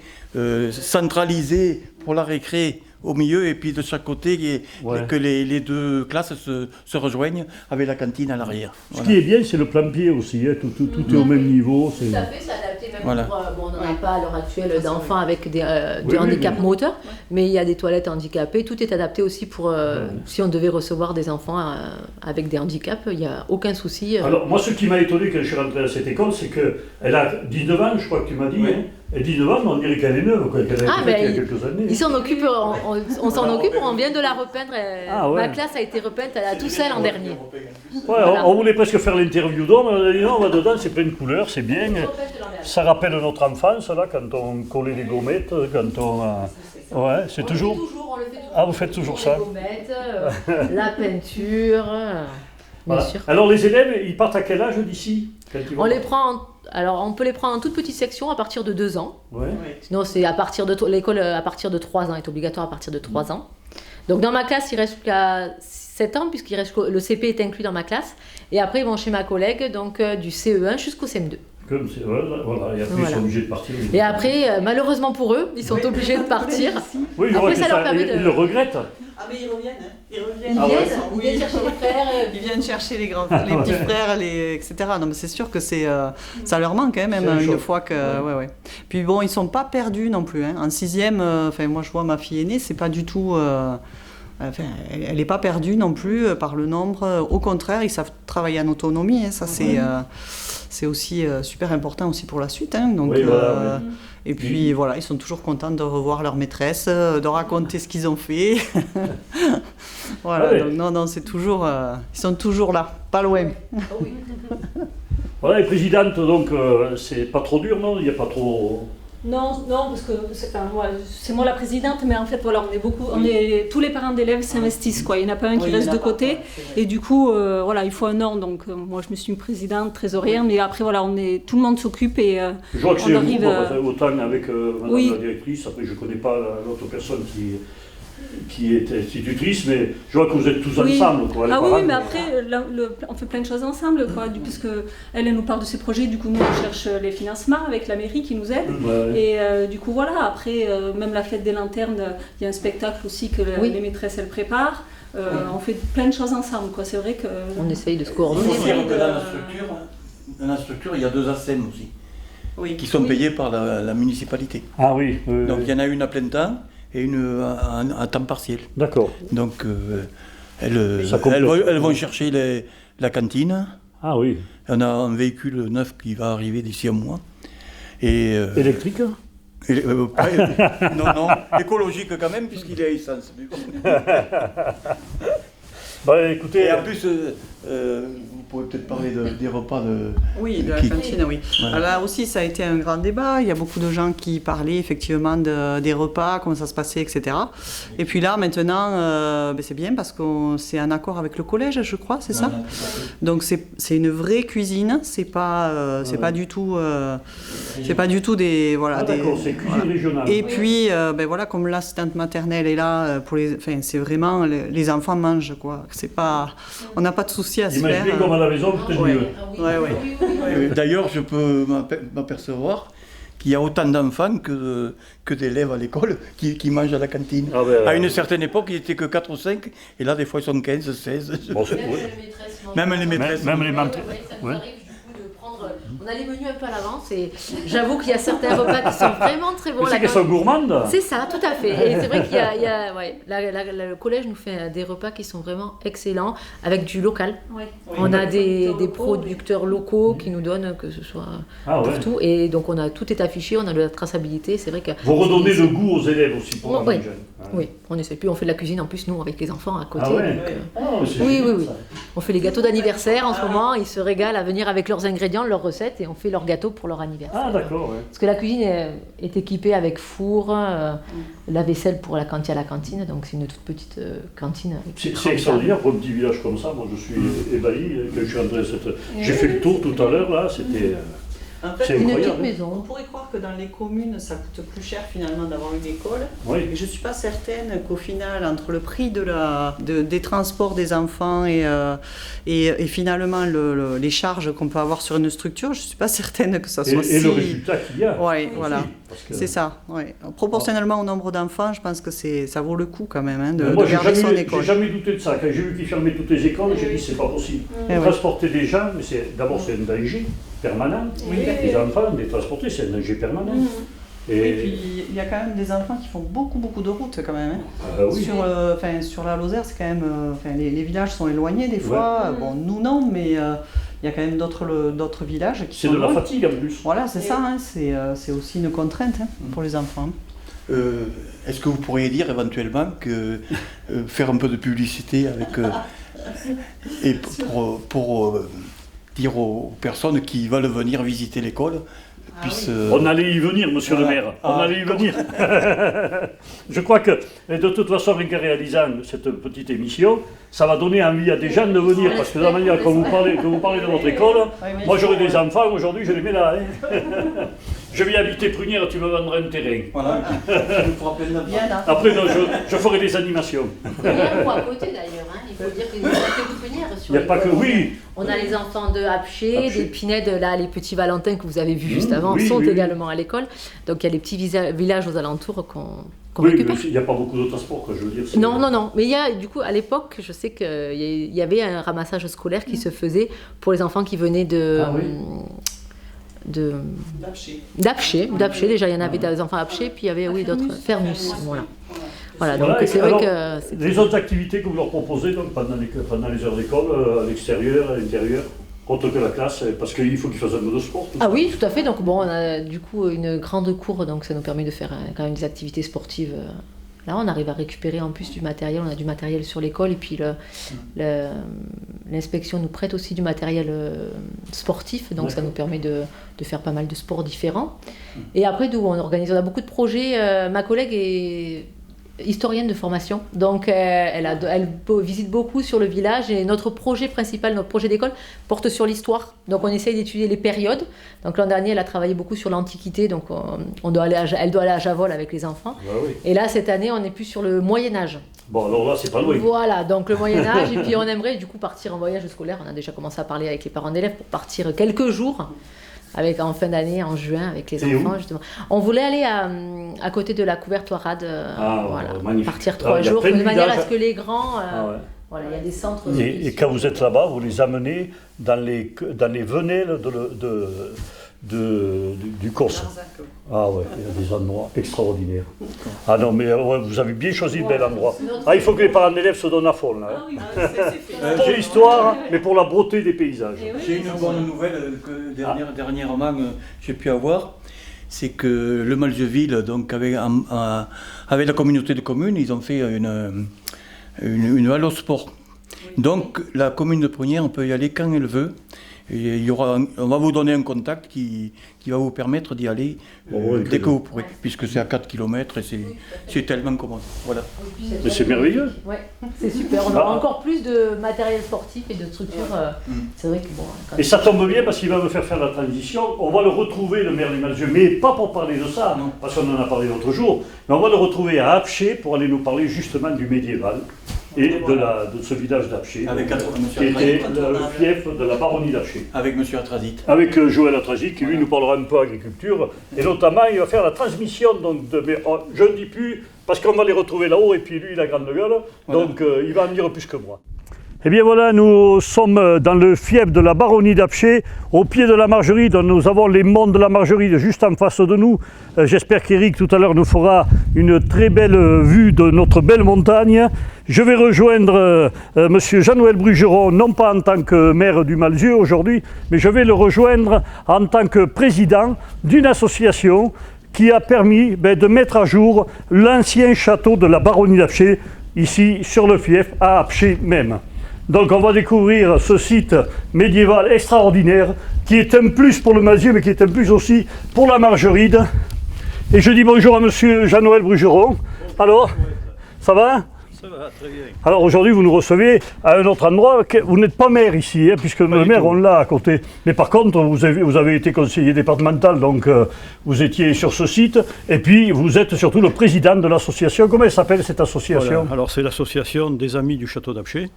centraliser pour la récré au milieu et puis de chaque côté que les 2 classes se rejoignent avec la cantine à l'arrière. Ce qui est bien, c'est le plan-pied aussi, hein. Tout est au même niveau. Tout à fait, c'est adapté même pour... on n'en a pas à l'heure actuelle d'enfants avec des handicaps moteurs, mais il y a des toilettes handicapées, tout est adapté aussi pour si on devait recevoir des enfants avec des handicaps, il n'y a aucun souci. Alors moi, ce qui m'a étonné quand je suis rentré à cette école, c'est qu'elle a 19 ans, je crois que tu m'as dit, hein. Et 19 ans, on dirait qu'elle est neuve, qu'elle a été faite il y a quelques années. Ils s'en occupent, on s'en occupe, on vient de la repeindre. Ma classe a été repeinte à tout seul l'an dernier. On voulait presque faire l'interview d'homme, on a dit non, on va dedans, c'est plein de couleurs, c'est bien. Ça rappelle notre enfance, là, quand on collait les gommettes, quand on... Ouais, c'est toujours... On le fait toujours. Ah, vous faites toujours ça? Les gommettes, la peinture, bien sûr. Alors les élèves, ils partent à quel âge d'ici? On peut les prendre en toute petite section à partir de 2 ans. Sinon, c'est l'école à partir de 3 ans est obligatoire à partir de 3 ans. Donc dans ma classe, il reste jusqu'à 7 ans puisqu'il reste le CP est inclus dans ma classe. Et après, ils vont chez ma collègue, donc du CE1 jusqu'au CM2. Comme c'est, voilà, et après ils Voilà. sont obligés de partir. Et après, malheureusement pour eux, ils sont obligés de partir. Oui, je Après, vois que ça leur permet ils le regrettent. Ah mais ils reviennent, hein. Ils Ils reviennent. Ah ouais. viennent chercher les frères. Ils viennent chercher les grands, les petits frères, etc. Non, mais c'est sûr que ça leur manque, hein, même C'est une chaud. fois que. Ouais. Puis bon, ils sont pas perdus non plus. Hein. En sixième, moi je vois ma fille aînée, c'est pas du tout. Elle n'est pas perdue non plus par le nombre. Au contraire, ils savent travailler en autonomie. Hein. Ça, c'est aussi super important aussi pour la suite. Hein. Donc, Oui, voilà, oui. Et puis voilà, ils sont toujours contents de revoir leur maîtresse, de raconter ce qu'ils ont fait. Voilà, Ah ouais. donc non, c'est toujours, ils sont toujours là, pas loin. Voilà, et présidente, donc c'est pas trop dur, non? Il n'y a pas trop. Non, parce que c'est moi la présidente, mais en fait voilà, tous les parents d'élèves s'investissent quoi. Il n'y en a pas un qui reste de côté, et du coup voilà, il faut un an. Donc moi je me suis une présidente, trésorière, mais après voilà, tout le monde s'occupe et Je vois que on c'est un arrive. groupe, enfin, autant avec madame Oui. la directrice, après je connais pas l'autre personne qui est institutrice, mais je vois que vous êtes tous Oui. ensemble, quoi. Les Ah oui, parents. mais après, on fait plein de choses ensemble, quoi, puisque elle nous parle de ses projets, du coup nous on cherche les financements avec la mairie qui nous aide. Ouais. Et du coup voilà, après, même la fête des lanternes, il y a un spectacle aussi que les maîtresses elles préparent. On fait plein de choses ensemble, quoi. C'est vrai que... On essaye de se Il coordonner. faut dire que dans la structure, il y a 2 ASEM aussi, Oui. qui sont payés par la municipalité. Ah oui, Donc il y en a une à plein temps et une à temps partiel. d'accord. Donc elles Ça complète. elles vont chercher la cantine. Ah oui. On a un véhicule neuf qui va arriver d'ici un mois. Et, Électrique? non, écologique quand même, puisqu'il est à essence. Mais bon. Bah écoutez, Et en plus, vous pouvez peut-être parler des repas de... Oui, de la qui- cantine, oui. Voilà. Là aussi, ça a été un grand débat. Il y a beaucoup de gens qui parlaient effectivement des repas, comment ça se passait, etc. Et puis là, maintenant, c'est bien parce que c'est en accord avec le collège, je crois, c'est ça? Donc c'est une vraie cuisine. C'est pas du tout des voilà ah, des. d'accord, c'est cuisine Voilà. régionale. Et puis, voilà, comme l'assistante maternelle est là c'est vraiment les enfants mangent quoi. C'est pas, on n'a pas de souci à se J'imagine faire. comme à la maison, peut-être Ouais. mieux. Ouais. D'ailleurs, je peux m'apercevoir qu'il y a autant d'enfants que d'élèves à l'école qui mangent à la cantine. Ah ben, À une certaine époque, il n'était que 4 ou 5, et là, des fois, ils sont 15, 16. bon, c'est- ouais. Même les maîtresses. Même les Ouais, maîtresses. ça nous Ouais. arrive du coup de prendre. On a les menus un peu à l'avance et j'avoue qu'il y a certains repas qui sont vraiment très bons. Mais c'est La qu'elles sont gourmandes. C'est ça, tout à fait. Et c'est vrai qu'il y a ouais, le collège nous fait des repas qui sont vraiment excellents avec du local. Ouais. On a des producteurs locaux qui nous donnent, que ce soit Ah ouais. partout. Et donc tout est affiché, on a de la traçabilité. C'est vrai que. Vous redonnez le goût aux élèves aussi pour Oui. manger. Oui, on essaie plus. On fait de la cuisine en plus, nous, avec les enfants à côté. Ah ouais. donc, Ah, c'est oui, génial, oui. ça. On fait les gâteaux d'anniversaire en ce moment. Ils se régalent à venir avec leurs ingrédients, leurs recettes, et on fait leurs gâteaux pour leur anniversaire. Ah d'accord, ouais. Parce que la cuisine est équipée avec four, la vaisselle pour la cantine à la cantine, donc c'est une toute petite cantine. avec C'est une grande extraordinaire pour un petit village comme ça. Moi, je suis ébahi quand je suis rentré à cette. J'ai fait le tour tout à l'heure là. C'était. En C'est fait, Une incroyable. petite on maison. pourrait croire que dans les communes, ça coûte plus cher finalement d'avoir une école. Oui. Mais je ne suis pas certaine qu'au final, entre le prix des transports des enfants et finalement les charges qu'on peut avoir sur une structure, je ne suis pas certaine que ça soit Et le résultat qu'il y a. Oui, aussi, voilà. parce que- C'est ça. Ouais. Proportionnellement au nombre d'enfants, je pense que ça vaut le coup quand même hein, de Moi, j'ai garder son jamais, école. j'ai jamais douté de ça. Quand j'ai vu qu'ils fermaient toutes les écoles, j'ai dit c'est pas possible. Eh oui. Transporter des gens, mais d'abord c'est un danger permanent. Les enfants, les transporter, c'est un danger permanent. Et puis il y a quand même des enfants qui font beaucoup de routes quand même. Hein. Ah bah oui. Sur la Lozère, c'est quand même. Les villages sont éloignés des fois. Bon, nous non, mais il y a quand même d'autres villages qui C'est sont de la loin. fatigue en plus. Voilà, c'est ça. Hein, c'est aussi une contrainte hein, pour les enfants. Est-ce que vous pourriez dire éventuellement que faire un peu de publicité avec et pour dire aux personnes qui veulent venir visiter l'école puissent. On allait y venir, monsieur le maire. On allait y venir. Je crois que, de toute façon, en réalisant cette petite émission, ça va donner envie à des gens de venir. Parce que de la manière que vous parlez de votre école, moi j'aurai des enfants, aujourd'hui je les mets là. Hein. je viens habiter Prunières, tu me vendras un terrain. Voilà, je pourrai plein d'avis. Après, non, je ferai des animations. Prunières ou à côté d'ailleurs, hein. Il faut dire qu'il n'y a pas que Prunières sur Il n'y a pas que, oui. On a les enfants de Apché, des Pinèdes, là, les petits Valentins que vous avez vus juste avant oui, sont oui, également à l'école. Donc il y a les petits villages aux alentours qu'on Oui, récupère. mais il n'y a pas beaucoup d'autres sports, quoi, je veux dire. Non, non, non. Mais il y a, du coup, à l'époque, je sais qu'il y avait un ramassage scolaire qui se faisait pour les enfants qui venaient d'Apché, déjà il y en avait des enfants à Apché, puis il y avait d'autres Fermus, voilà donc c'est vrai que les autres activités que vous leur proposez donc pendant les heures d'école, à l'extérieur, à l'intérieur, autre que la classe, parce qu'il faut qu'ils fassent un peu de sport. Oui, tout à fait. Donc bon, on a du coup une grande cour, donc ça nous permet de faire quand même des activités sportives. Là, on arrive à récupérer en plus du matériel. On a du matériel sur l'école et puis l'inspection nous prête aussi du matériel sportif. Donc ça nous permet de faire pas mal de sports différents. Et après, on a beaucoup de projets. Ma collègue est historienne de formation, donc elle visite beaucoup sur le village et notre projet principal, notre projet d'école porte sur l'histoire, donc on essaye d'étudier les périodes. Donc l'an dernier elle a travaillé beaucoup sur l'Antiquité, donc elle doit aller à Javol avec les enfants. Et là cette année on est plus sur le Moyen-Âge. Bon alors là c'est pas loin. Voilà, donc le Moyen-Âge et puis on aimerait du coup partir en voyage scolaire. On a déjà commencé à parler avec les parents d'élèves pour partir quelques jours en fin d'année, en juin, avec les enfants, justement. On voulait aller à côté de la Couvertoirade, partir 3 jours, de manière à ce que les grands... Voilà, il y a des centres... Et quand vous êtes là-bas, vous les amenez dans les venelles du Corse. Ah ouais, il y a des endroits extraordinaires. Ah non, mais vous avez bien choisi le bel endroit. Ah, il faut que les parents d'élèves se donnent à fond, là. Pour l'histoire, mais pour la beauté des paysages. J'ai une bonne nouvelle que dernièrement j'ai pu avoir. C'est que le Malzeville, donc avec la communauté de communes, ils ont fait une halle au sport. Donc la commune de Prunières, on peut y aller quand elle veut. Et on va vous donner un contact qui va vous permettre d'y aller dès que vous pourrez, puisque c'est à 4 km et c'est tellement commode. Voilà. Mais c'est merveilleux. Ouais, c'est super. On aura encore plus de matériel sportif et de structures. C'est vrai que bon. Et ça tombe bien parce qu'il va me faire la transition. On va le retrouver, le maire du Malzieu, mais pas pour parler de ça, parce qu'on en a parlé l'autre jour, mais on va le retrouver à Apché pour aller nous parler justement du médiéval. Et de ce village d'Apché, qui était le fief de la baronnie d'Apché. Avec M. Atrasit. Avec Joël Atrasit, qui lui nous parlera un peu agriculture. Et notamment, il va faire la transmission, je ne dis plus, parce qu'on va les retrouver là-haut, et puis lui, il a grande gueule, donc il va en dire plus que moi. Eh bien voilà, nous sommes dans le fief de la baronnie d'Apché, au pied de la Margeride. Nous avons les monts de la Margeride juste en face de nous. J'espère qu'Éric tout à l'heure nous fera une très belle vue de notre belle montagne. Je vais rejoindre monsieur Jean-Noël Brugeron, non pas en tant que maire du Malzieu aujourd'hui, mais je vais le rejoindre en tant que président d'une association qui a permis de mettre à jour l'ancien château de la baronnie d'Apché, ici sur le fief, à Apché même. Donc on va découvrir ce site médiéval extraordinaire qui est un plus pour le Malzieu mais qui est un plus aussi pour la Margeride. Et je dis bonjour à monsieur Jean-Noël Brugeron. Alors, ça va ? Ça va, très bien. Alors aujourd'hui vous nous recevez à un autre endroit. Vous n'êtes pas maire ici, puisque le maire on l'a à côté. Mais par contre vous avez été conseiller départemental, donc vous étiez sur ce site. Et puis vous êtes surtout le président de l'association. Comment elle s'appelle cette association ? Voilà. Alors c'est l'association des Amis du Château d'Apché,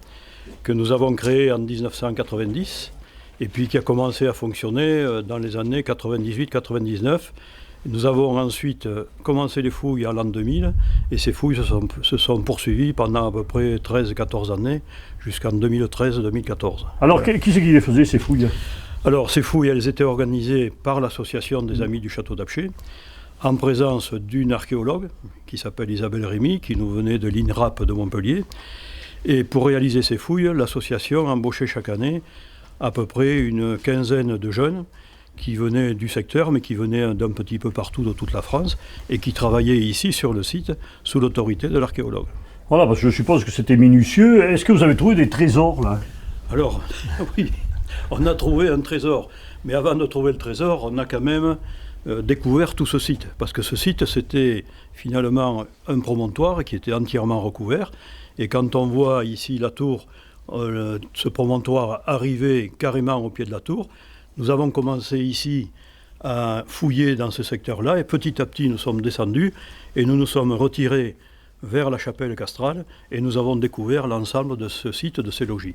que nous avons créé en 1990 et puis qui a commencé à fonctionner dans les années 98-99. Nous avons ensuite commencé les fouilles en l'an 2000 et ces fouilles se sont poursuivies pendant à peu près 13-14 années jusqu'en 2013-2014. Alors qui c'est qui les faisait ces fouilles ? Alors ces fouilles, elles étaient organisées par l'association des Amis du Château d'Apché, en présence d'une archéologue qui s'appelle Isabelle Rémy, qui nous venait de l'INRAP de Montpellier. Et pour réaliser ces fouilles, l'association embauchait chaque année à peu près une quinzaine de jeunes qui venaient du secteur, mais qui venaient d'un petit peu partout de toute la France, et qui travaillaient ici sur le site sous l'autorité de l'archéologue. Voilà, parce que je suppose que c'était minutieux. Est-ce que vous avez trouvé des trésors là ? Alors, oui, on a trouvé un trésor. Mais avant de trouver le trésor, on a quand même découvert tout ce site. Parce que ce site, c'était finalement un promontoire qui était entièrement recouvert. Et quand on voit ici la tour, ce promontoire arriver carrément au pied de la tour, nous avons commencé ici à fouiller dans ce secteur-là et petit à petit nous sommes descendus et nous nous sommes retirés vers la chapelle castrale et nous avons découvert l'ensemble de ce site, de ces logis.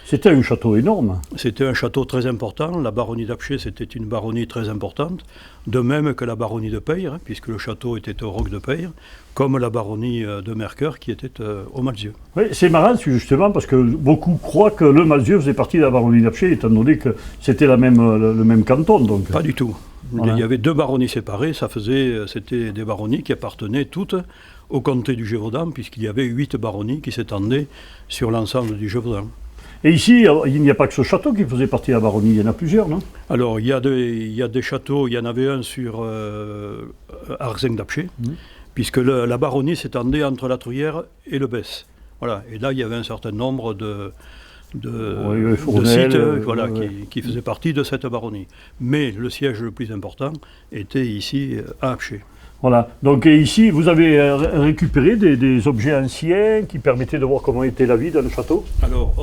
C'était un château énorme. C'était un château très important. La baronnie d'Apcher, c'était une baronnie très importante, de même que la baronnie de Peyre, puisque le château était au Roc de Peyre, comme la baronnie de Mercœur qui était au Malzieu. Oui, c'est marrant justement parce que beaucoup croient que le Malzieu faisait partie de la baronnie d'Apcher, étant donné que c'était le même canton. Donc. Pas du tout. Voilà. Il y avait deux baronnies séparées, c'était des baronnies qui appartenaient toutes au comté du Gévaudan, puisqu'il y avait 8 baronnies qui s'étendaient sur l'ensemble du Gévaudan. Et ici, il n'y a pas que ce château qui faisait partie de la baronnie, il y en a plusieurs, non? Alors, il y a des châteaux, il y en avait un sur Arzeng d'Apcher, puisque la baronnie s'étendait entre la Truyère et le Besse. Voilà. Et là, il y avait un certain nombre de sites qui faisaient partie de cette baronnie. Mais le siège le plus important était ici à Apcher. Voilà, donc ici vous avez récupéré des objets anciens qui permettaient de voir comment était la vie dans le château? Alors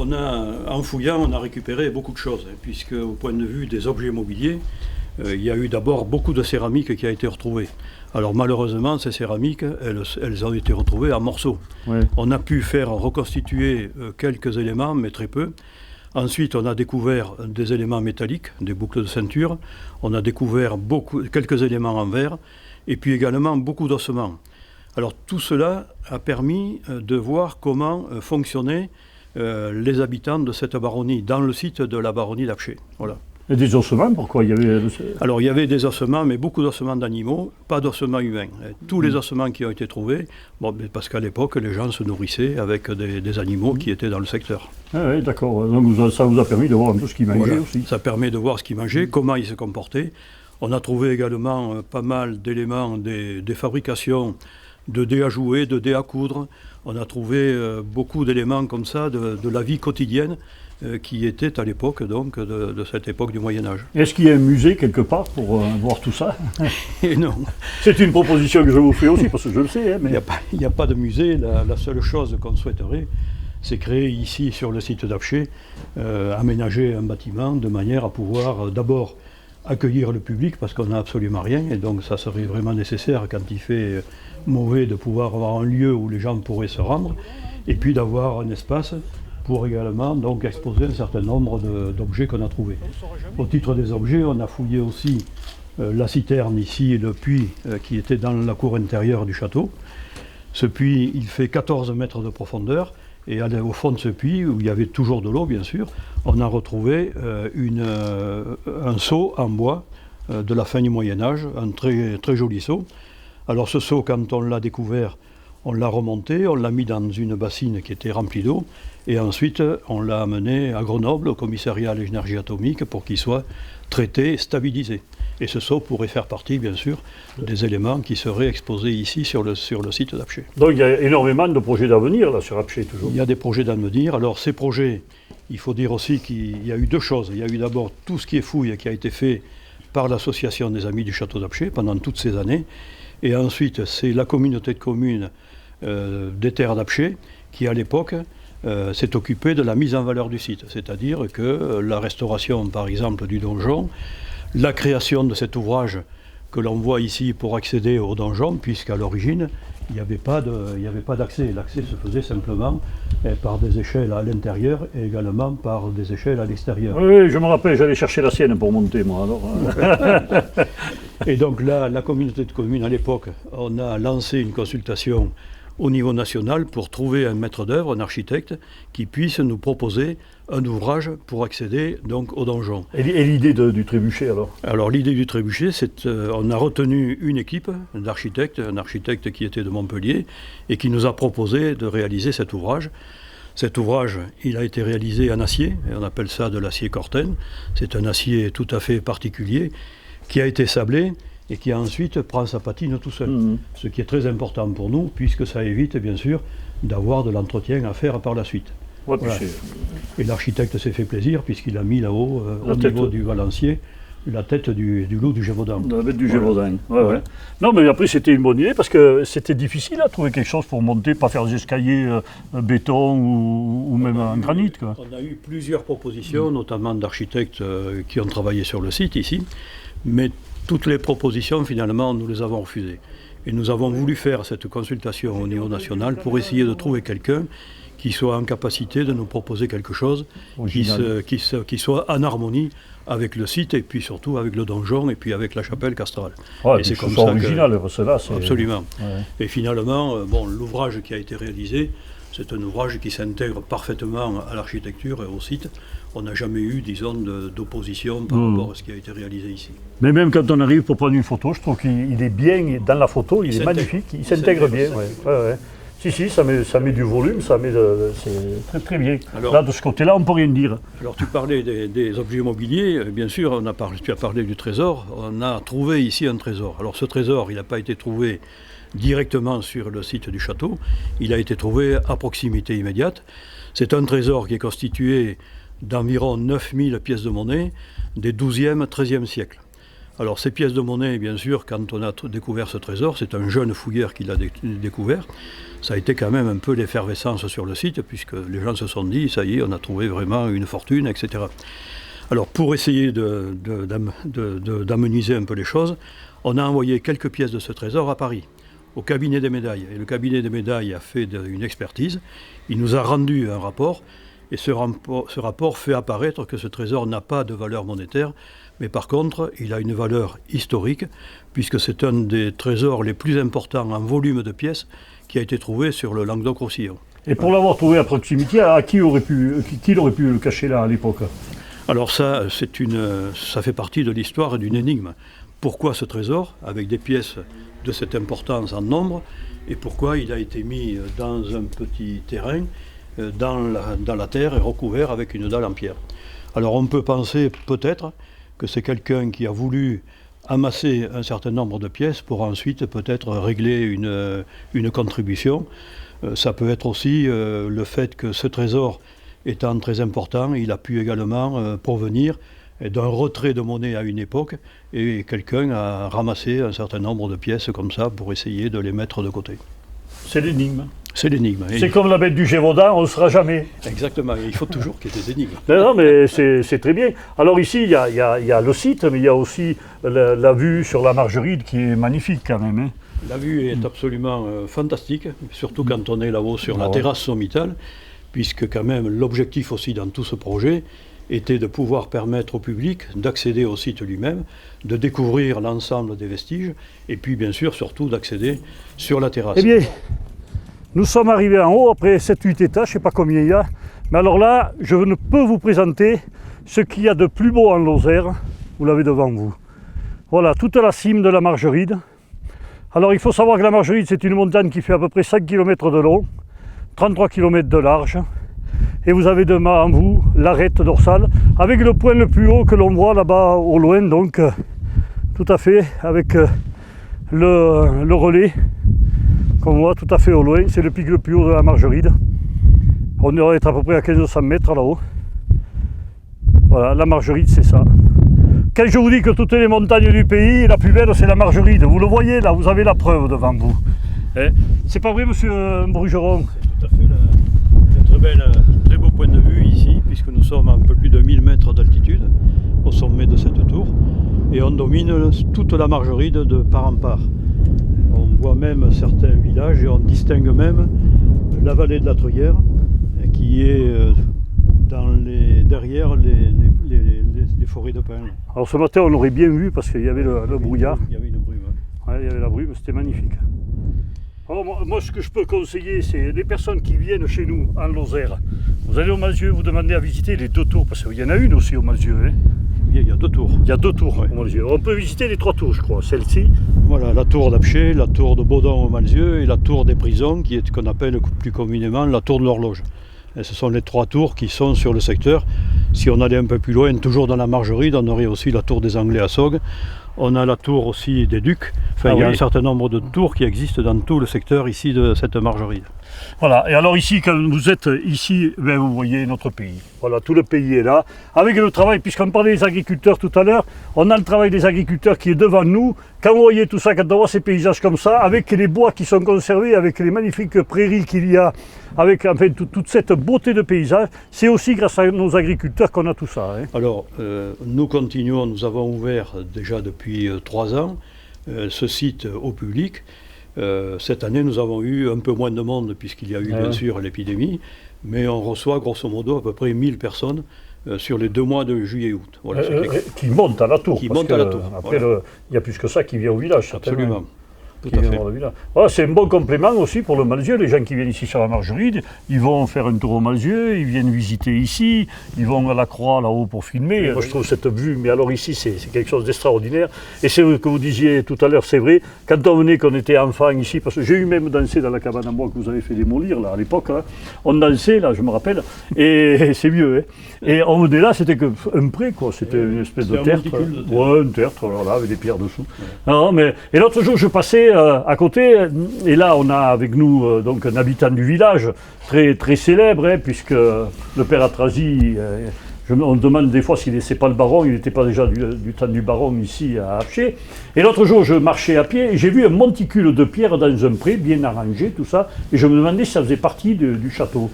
en fouillant on a récupéré beaucoup de choses, puisque au point de vue des objets mobiliers, il y a eu d'abord beaucoup de céramique qui a été retrouvée. Alors malheureusement ces céramiques, elles ont été retrouvées en morceaux. Oui. On a pu faire reconstituer quelques éléments, mais très peu. Ensuite, on a découvert des éléments métalliques, des boucles de ceinture. On a découvert quelques éléments en verre. Et puis également beaucoup d'ossements. Alors tout cela a permis de voir comment fonctionnaient les habitants de cette baronnie, dans le site de la baronnie d'Apcher. Voilà. Et des ossements, pourquoi il y avait... Alors il y avait des ossements, mais beaucoup d'ossements d'animaux, pas d'ossements humains. Tous les ossements qui ont été trouvés, parce qu'à l'époque, les gens se nourrissaient avec des animaux qui étaient dans le secteur. Ah oui, d'accord. Donc ça vous a permis de voir un peu ce qu'ils mangeaient aussi. Ça permet de voir ce qu'ils mangeaient, comment ils se comportaient. On a trouvé également pas mal d'éléments des fabrications de dés à jouer, de dés à coudre. On a trouvé beaucoup d'éléments comme ça de la vie quotidienne qui était à l'époque donc de cette époque du Moyen-Âge. Est-ce qu'il y a un musée quelque part pour voir tout ça? Et non. C'est une proposition que je vous fais aussi parce que je le sais. Mais... Il n'y a pas de musée. La seule chose qu'on souhaiterait, c'est créer ici sur le site d'Apcher, aménager un bâtiment de manière à pouvoir d'abord accueillir le public parce qu'on n'a absolument rien et donc ça serait vraiment nécessaire quand il fait mauvais de pouvoir avoir un lieu où les gens pourraient se rendre et puis d'avoir un espace pour également donc exposer un certain nombre d'objets qu'on a trouvés. Au titre des objets, on a fouillé aussi la citerne ici et le puits qui était dans la cour intérieure du château. Ce puits, il fait 14 mètres de profondeur. Et au fond de ce puits, où il y avait toujours de l'eau bien sûr, on a retrouvé un seau en bois de la fin du Moyen-Âge, un très, très joli seau. Alors ce seau, quand on l'a découvert, on l'a remonté, on l'a mis dans une bassine qui était remplie d'eau, et ensuite on l'a amené à Grenoble, au commissariat à l'énergie atomique, pour qu'il soit traité, stabilisé. Et ce seau pourrait faire partie, bien sûr, des éléments qui seraient exposés ici sur le site d'Apcher. Donc il y a énormément de projets d'avenir là sur Apcher toujours. Il y a des projets d'avenir. Alors ces projets, il faut dire aussi qu'il y a eu deux choses. Il y a eu d'abord tout ce qui est fouille qui a été fait par l'association des Amis du Château d'Apcher pendant toutes ces années. Et ensuite, c'est la communauté de communes des terres d'Apcher qui, à l'époque, s'est occupée de la mise en valeur du site. C'est-à-dire que la restauration, par exemple, du donjon, la création de cet ouvrage que l'on voit ici pour accéder au donjon, puisqu'à l'origine, il n'y avait pas d'accès. L'accès se faisait simplement par des échelles à l'intérieur et également par des échelles à l'extérieur. Oui, je me rappelle, j'allais chercher la sienne pour monter, moi. Alors. Et donc là, la communauté de communes, à l'époque, on a lancé une consultation au niveau national pour trouver un maître d'œuvre, un architecte, qui puisse nous proposer un ouvrage pour accéder donc au donjon. Et l'idée du trébuchet alors? Alors l'idée du trébuchet, c'est on a retenu une équipe d'architectes, un architecte qui était de Montpellier et qui nous a proposé de réaliser cet ouvrage. Cet ouvrage, il a été réalisé en acier, et on appelle ça de l'acier Corten. C'est un acier tout à fait particulier qui a été sablé et qui ensuite prend sa patine tout seul. Ce qui est très important pour nous, puisque ça évite bien sûr d'avoir de l'entretien à faire par la suite. Ouais, voilà. Et l'architecte s'est fait plaisir puisqu'il a mis là-haut, au niveau du Valencier, la tête du loup du Gévaudan. La tête du Gévaudan, ouais. Non, mais après c'était une bonne idée parce que c'était difficile à trouver quelque chose pour monter, pas faire des escaliers béton ou même en granit, quoi. On a eu plusieurs propositions, notamment d'architectes qui ont travaillé sur le site ici, mais Toutes les propositions, finalement, nous les avons refusées. Et nous avons voulu faire cette consultation au niveau national pour essayer de trouver quelqu'un qui soit en capacité de nous proposer quelque chose qui soit en harmonie avec le site et puis surtout avec le donjon et puis avec la chapelle castrale. Ouais, et c'est comme ça original, que... cela, Absolument. Ouais. Et finalement, l'ouvrage qui a été réalisé, c'est un ouvrage qui s'intègre parfaitement à l'architecture et au site. On n'a jamais eu, disons, d'opposition par rapport à ce qui a été réalisé ici. Mais même quand on arrive pour prendre une photo, je trouve qu'il est bien, dans la photo, il est magnifique, il s'intègre bien. Ouais. Si, ça met du volume, c'est très très bien. Alors, là, de ce côté-là, on ne peut rien dire. Alors, tu parlais des objets immobiliers, bien sûr, tu as parlé du trésor. On a trouvé ici un trésor. Alors, ce trésor, il n'a pas été trouvé directement sur le site du château, il a été trouvé à proximité immédiate. C'est un trésor qui est constitué d'environ 9000 pièces de monnaie des 12e, 13e siècles. Alors ces pièces de monnaie, bien sûr, quand on a découvert ce trésor, c'est un jeune fouilleur qui l'a découvert. Ça a été quand même un peu l'effervescence sur le site, puisque les gens se sont dit, ça y est, on a trouvé vraiment une fortune, etc. Alors pour essayer d'amenuiser un peu les choses, on a envoyé quelques pièces de ce trésor à Paris, au cabinet des médailles. Et le cabinet des médailles a fait une expertise, il nous a rendu un rapport, et ce rapport fait apparaître que ce trésor n'a pas de valeur monétaire, mais par contre, il a une valeur historique, puisque c'est un des trésors les plus importants en volume de pièces qui a été trouvé sur le Languedoc-Roussillon. Et pour l'avoir trouvé à proximité, qui aurait pu le cacher là à l'époque? Alors ça fait partie de l'histoire d'une énigme. Pourquoi ce trésor, avec des pièces de cette importance en nombre, et pourquoi il a été mis dans un petit terrain, dans la terre et recouvert avec une dalle en pierre? Alors on peut penser peut-être que c'est quelqu'un qui a voulu amasser un certain nombre de pièces pour ensuite peut-être régler une contribution. Ça peut être aussi le fait que ce trésor étant très important, il a pu également provenir d'un retrait de monnaie à une époque et quelqu'un a ramassé un certain nombre de pièces comme ça pour essayer de les mettre de côté. C'est l'énigme. C'est l'énigme. C'est comme la bête du Gévaudan, on ne le saura jamais. Exactement, il faut toujours qu'il y ait des énigmes. Non, mais c'est très bien. Alors ici, il y a le site, mais il y a aussi la vue sur la Margeride qui est magnifique quand même. Hein. La vue est absolument fantastique, surtout quand on est là-haut sur la terrasse sommitale, puisque quand même l'objectif aussi dans tout ce projet était de pouvoir permettre au public d'accéder au site lui-même, de découvrir l'ensemble des vestiges, et puis bien sûr surtout d'accéder sur la terrasse. Eh bien, nous sommes arrivés en haut, après 7-8 étages, je ne sais pas combien il y a, mais alors là, je ne peux vous présenter ce qu'il y a de plus beau en Lozère, vous l'avez devant vous. Voilà, toute la cime de la Margeride. Alors il faut savoir que la Margeride, c'est une montagne qui fait à peu près 5 km de long, 33 km de large, et vous avez devant vous l'arête dorsale, avec le point le plus haut que l'on voit là-bas au loin, donc tout à fait, avec le relais qu'on voit tout à fait au loin, c'est le pic le plus haut de la Margeride. On doit être à peu près à 1500 mètres là-haut. Voilà, la Margeride, c'est ça. Quand je vous dis que toutes les montagnes du pays, la plus belle, c'est la Margeride. Vous le voyez là, vous avez la preuve devant vous. Hein? C'est pas vrai, monsieur Brugeron? C'est tout à fait un très beau point de vue ici, puisque nous sommes à un peu plus de 1000 mètres d'altitude, au sommet de cette tour, et on domine toute la Margeride de part en part. On voit même certains villages et on distingue même la vallée de la Truyère, qui est derrière les forêts de pins. Alors ce matin, on aurait bien vu parce qu'il y avait le brouillard. Il y avait une brume. Ouais, il y avait la brume, c'était magnifique. Alors moi, ce que je peux conseiller, c'est les personnes qui viennent chez nous en Lozère. Vous allez au Malzieu, vous demandez à visiter les 2 tours, parce qu'il y en a une aussi au Malzieu. Hein. Il y a 2 tours. Il y a 2 tours au Malzieu. On peut visiter les 3 tours, je crois. Celle-ci. Voilà, la tour d'Apcher, la tour de Baudon au Malzieu et la tour des prisons, qui est ce qu'on appelle plus communément la tour de l'horloge. Et ce sont les 3 tours qui sont sur le secteur. Si on allait un peu plus loin, toujours dans la Margeride, on aurait aussi la tour des Anglais à Saugues. On a la tour aussi des Ducs. Enfin, il y a un certain nombre de tours qui existent dans tout le secteur ici de cette Margeride. Voilà, et alors ici, quand vous êtes ici, ben, vous voyez notre pays. Voilà, tout le pays est là. Avec le travail, puisqu'on parlait des agriculteurs tout à l'heure, on a le travail des agriculteurs qui est devant nous. Quand vous voyez tout ça, quand on voit ces paysages comme ça, avec les bois qui sont conservés, avec les magnifiques prairies qu'il y a, avec enfin, toute cette beauté de paysage, c'est aussi grâce à nos agriculteurs qu'on a tout ça. Hein. Alors, nous continuons, nous avons ouvert déjà depuis 3 ans ce site au public. Cette année, nous avons eu un peu moins de monde puisqu'il y a eu bien sûr l'épidémie, mais on reçoit grosso modo à peu près 1000 personnes sur les 2 mois de juillet et août. Voilà, qui montent à la tour. Qui montent à la tour. Après, il y a plus que ça qui vient au village. Absolument. Tout à fait. Voilà, c'est un bon complément aussi pour le Malzieu. Les gens qui viennent ici sur la Margeride, ils vont faire un tour au Malzieu, ils viennent visiter ici, ils vont à la Croix là-haut pour filmer. Moi je trouve cette vue, mais alors ici c'est quelque chose d'extraordinaire. Et c'est ce que vous disiez tout à l'heure, c'est vrai, quand on venait, qu'on était enfant ici, parce que j'ai eu même dansé dans la cabane à bois que vous avez fait démolir là, à l'époque, hein. On dansait là, je me rappelle, et c'est vieux. Hein. Et on venait là, c'était un pré, quoi, c'était une espèce de tertre. Ouais, un tertre, voilà, avec des pierres dessous. Non, mais, et l'autre jour je passais à côté, et là on a avec nous donc un habitant du village très, très célèbre, hein, puisque le père Atrazi, on demande des fois s'il n'était pas le baron, il n'était pas déjà du temps du baron ici à Apcher. Et l'autre jour je marchais à pied et j'ai vu un monticule de pierres dans un pré, bien arrangé, tout ça, et je me demandais si ça faisait partie du château.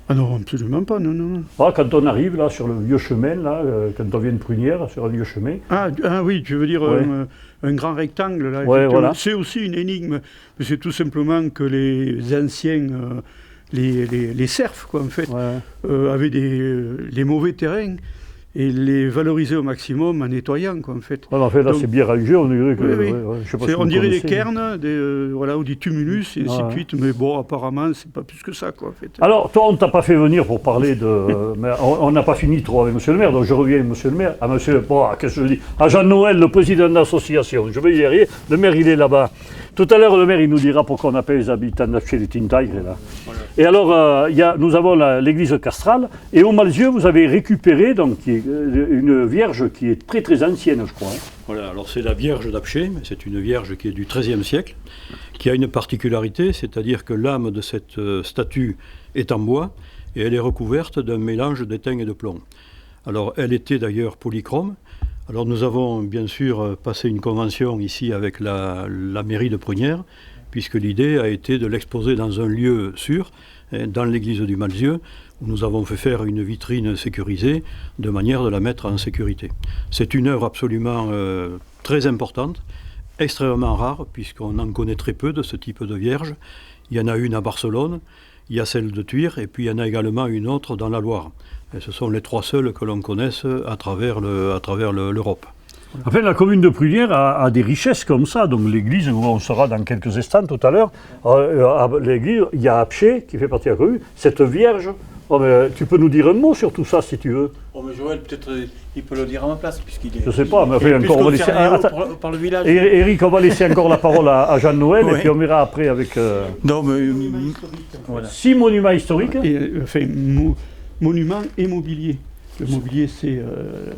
Ah non, absolument pas, non. Ah, quand on arrive là sur le vieux chemin, là, quand on vient de Prunière, sur un vieux chemin. Ah oui, tu veux dire un grand rectangle là. Ouais, voilà. C'est aussi une énigme, mais c'est tout simplement que les anciens, les serfs, quoi, en fait, avaient les mauvais terrains et les valorisaient au maximum en nettoyant, quoi, en fait. En fait, là, c'est bien rangé, on dirait que... Oui. Je sais pas si on dirait des cairns, cairns, ou des tumulus, et ainsi de suite, mais bon, apparemment, c'est pas plus que ça, quoi, en fait. Alors, toi, on ne t'a pas fait venir pour parler de... mais on n'a pas fini trop avec monsieur le maire, donc je reviens, monsieur le maire, qu'est-ce que je dis, à Jean-Noël, le président de l'association. Je vais y arriver, le maire, il est là-bas. Tout à l'heure, le maire, il nous dira pourquoi on appelle les habitants d'Apcher les Tintaigres, là. Voilà. Et alors, nous avons l'église castrale, et au Malzieu, vous avez récupéré donc, une vierge qui est très très ancienne, je crois. Hein. Voilà, alors c'est la Vierge d'Apcher, c'est une vierge qui est du XIIIe siècle, qui a une particularité, c'est-à-dire que l'âme de cette statue est en bois, et elle est recouverte d'un mélange d'étain et de plomb. Alors, elle était d'ailleurs polychrome. Alors nous avons bien sûr passé une convention ici avec la mairie de Prunière, puisque l'idée a été de l'exposer dans un lieu sûr, dans l'église du Malzieu, où nous avons fait faire une vitrine sécurisée, de manière de la mettre en sécurité. C'est une œuvre absolument très importante, extrêmement rare, puisqu'on en connaît très peu de ce type de vierge. Il y en a une à Barcelone, il y a celle de Thuir, et puis il y en a également une autre dans la Loire. Et ce sont les 3 seules que l'on connaisse à travers l'Europe. Enfin, la commune de Prunière a des richesses comme ça. Donc l'église, où on sera dans quelques instants tout à l'heure, l'église, il y a Apcher qui fait partie de la commune. Cette vierge, tu peux nous dire un mot sur tout ça si tu veux. Oh, mais Joël, peut-être il peut le dire à ma place, puisqu'il est... Je ne sais pas, mais enfin, encore on va laisser... par le village. Eric, on va laisser encore la parole à Jean-Noël, et puis on verra après avec... Non, mais... Voilà. 6 monuments historiques. Monuments et mobilier. Le mobilier, c'est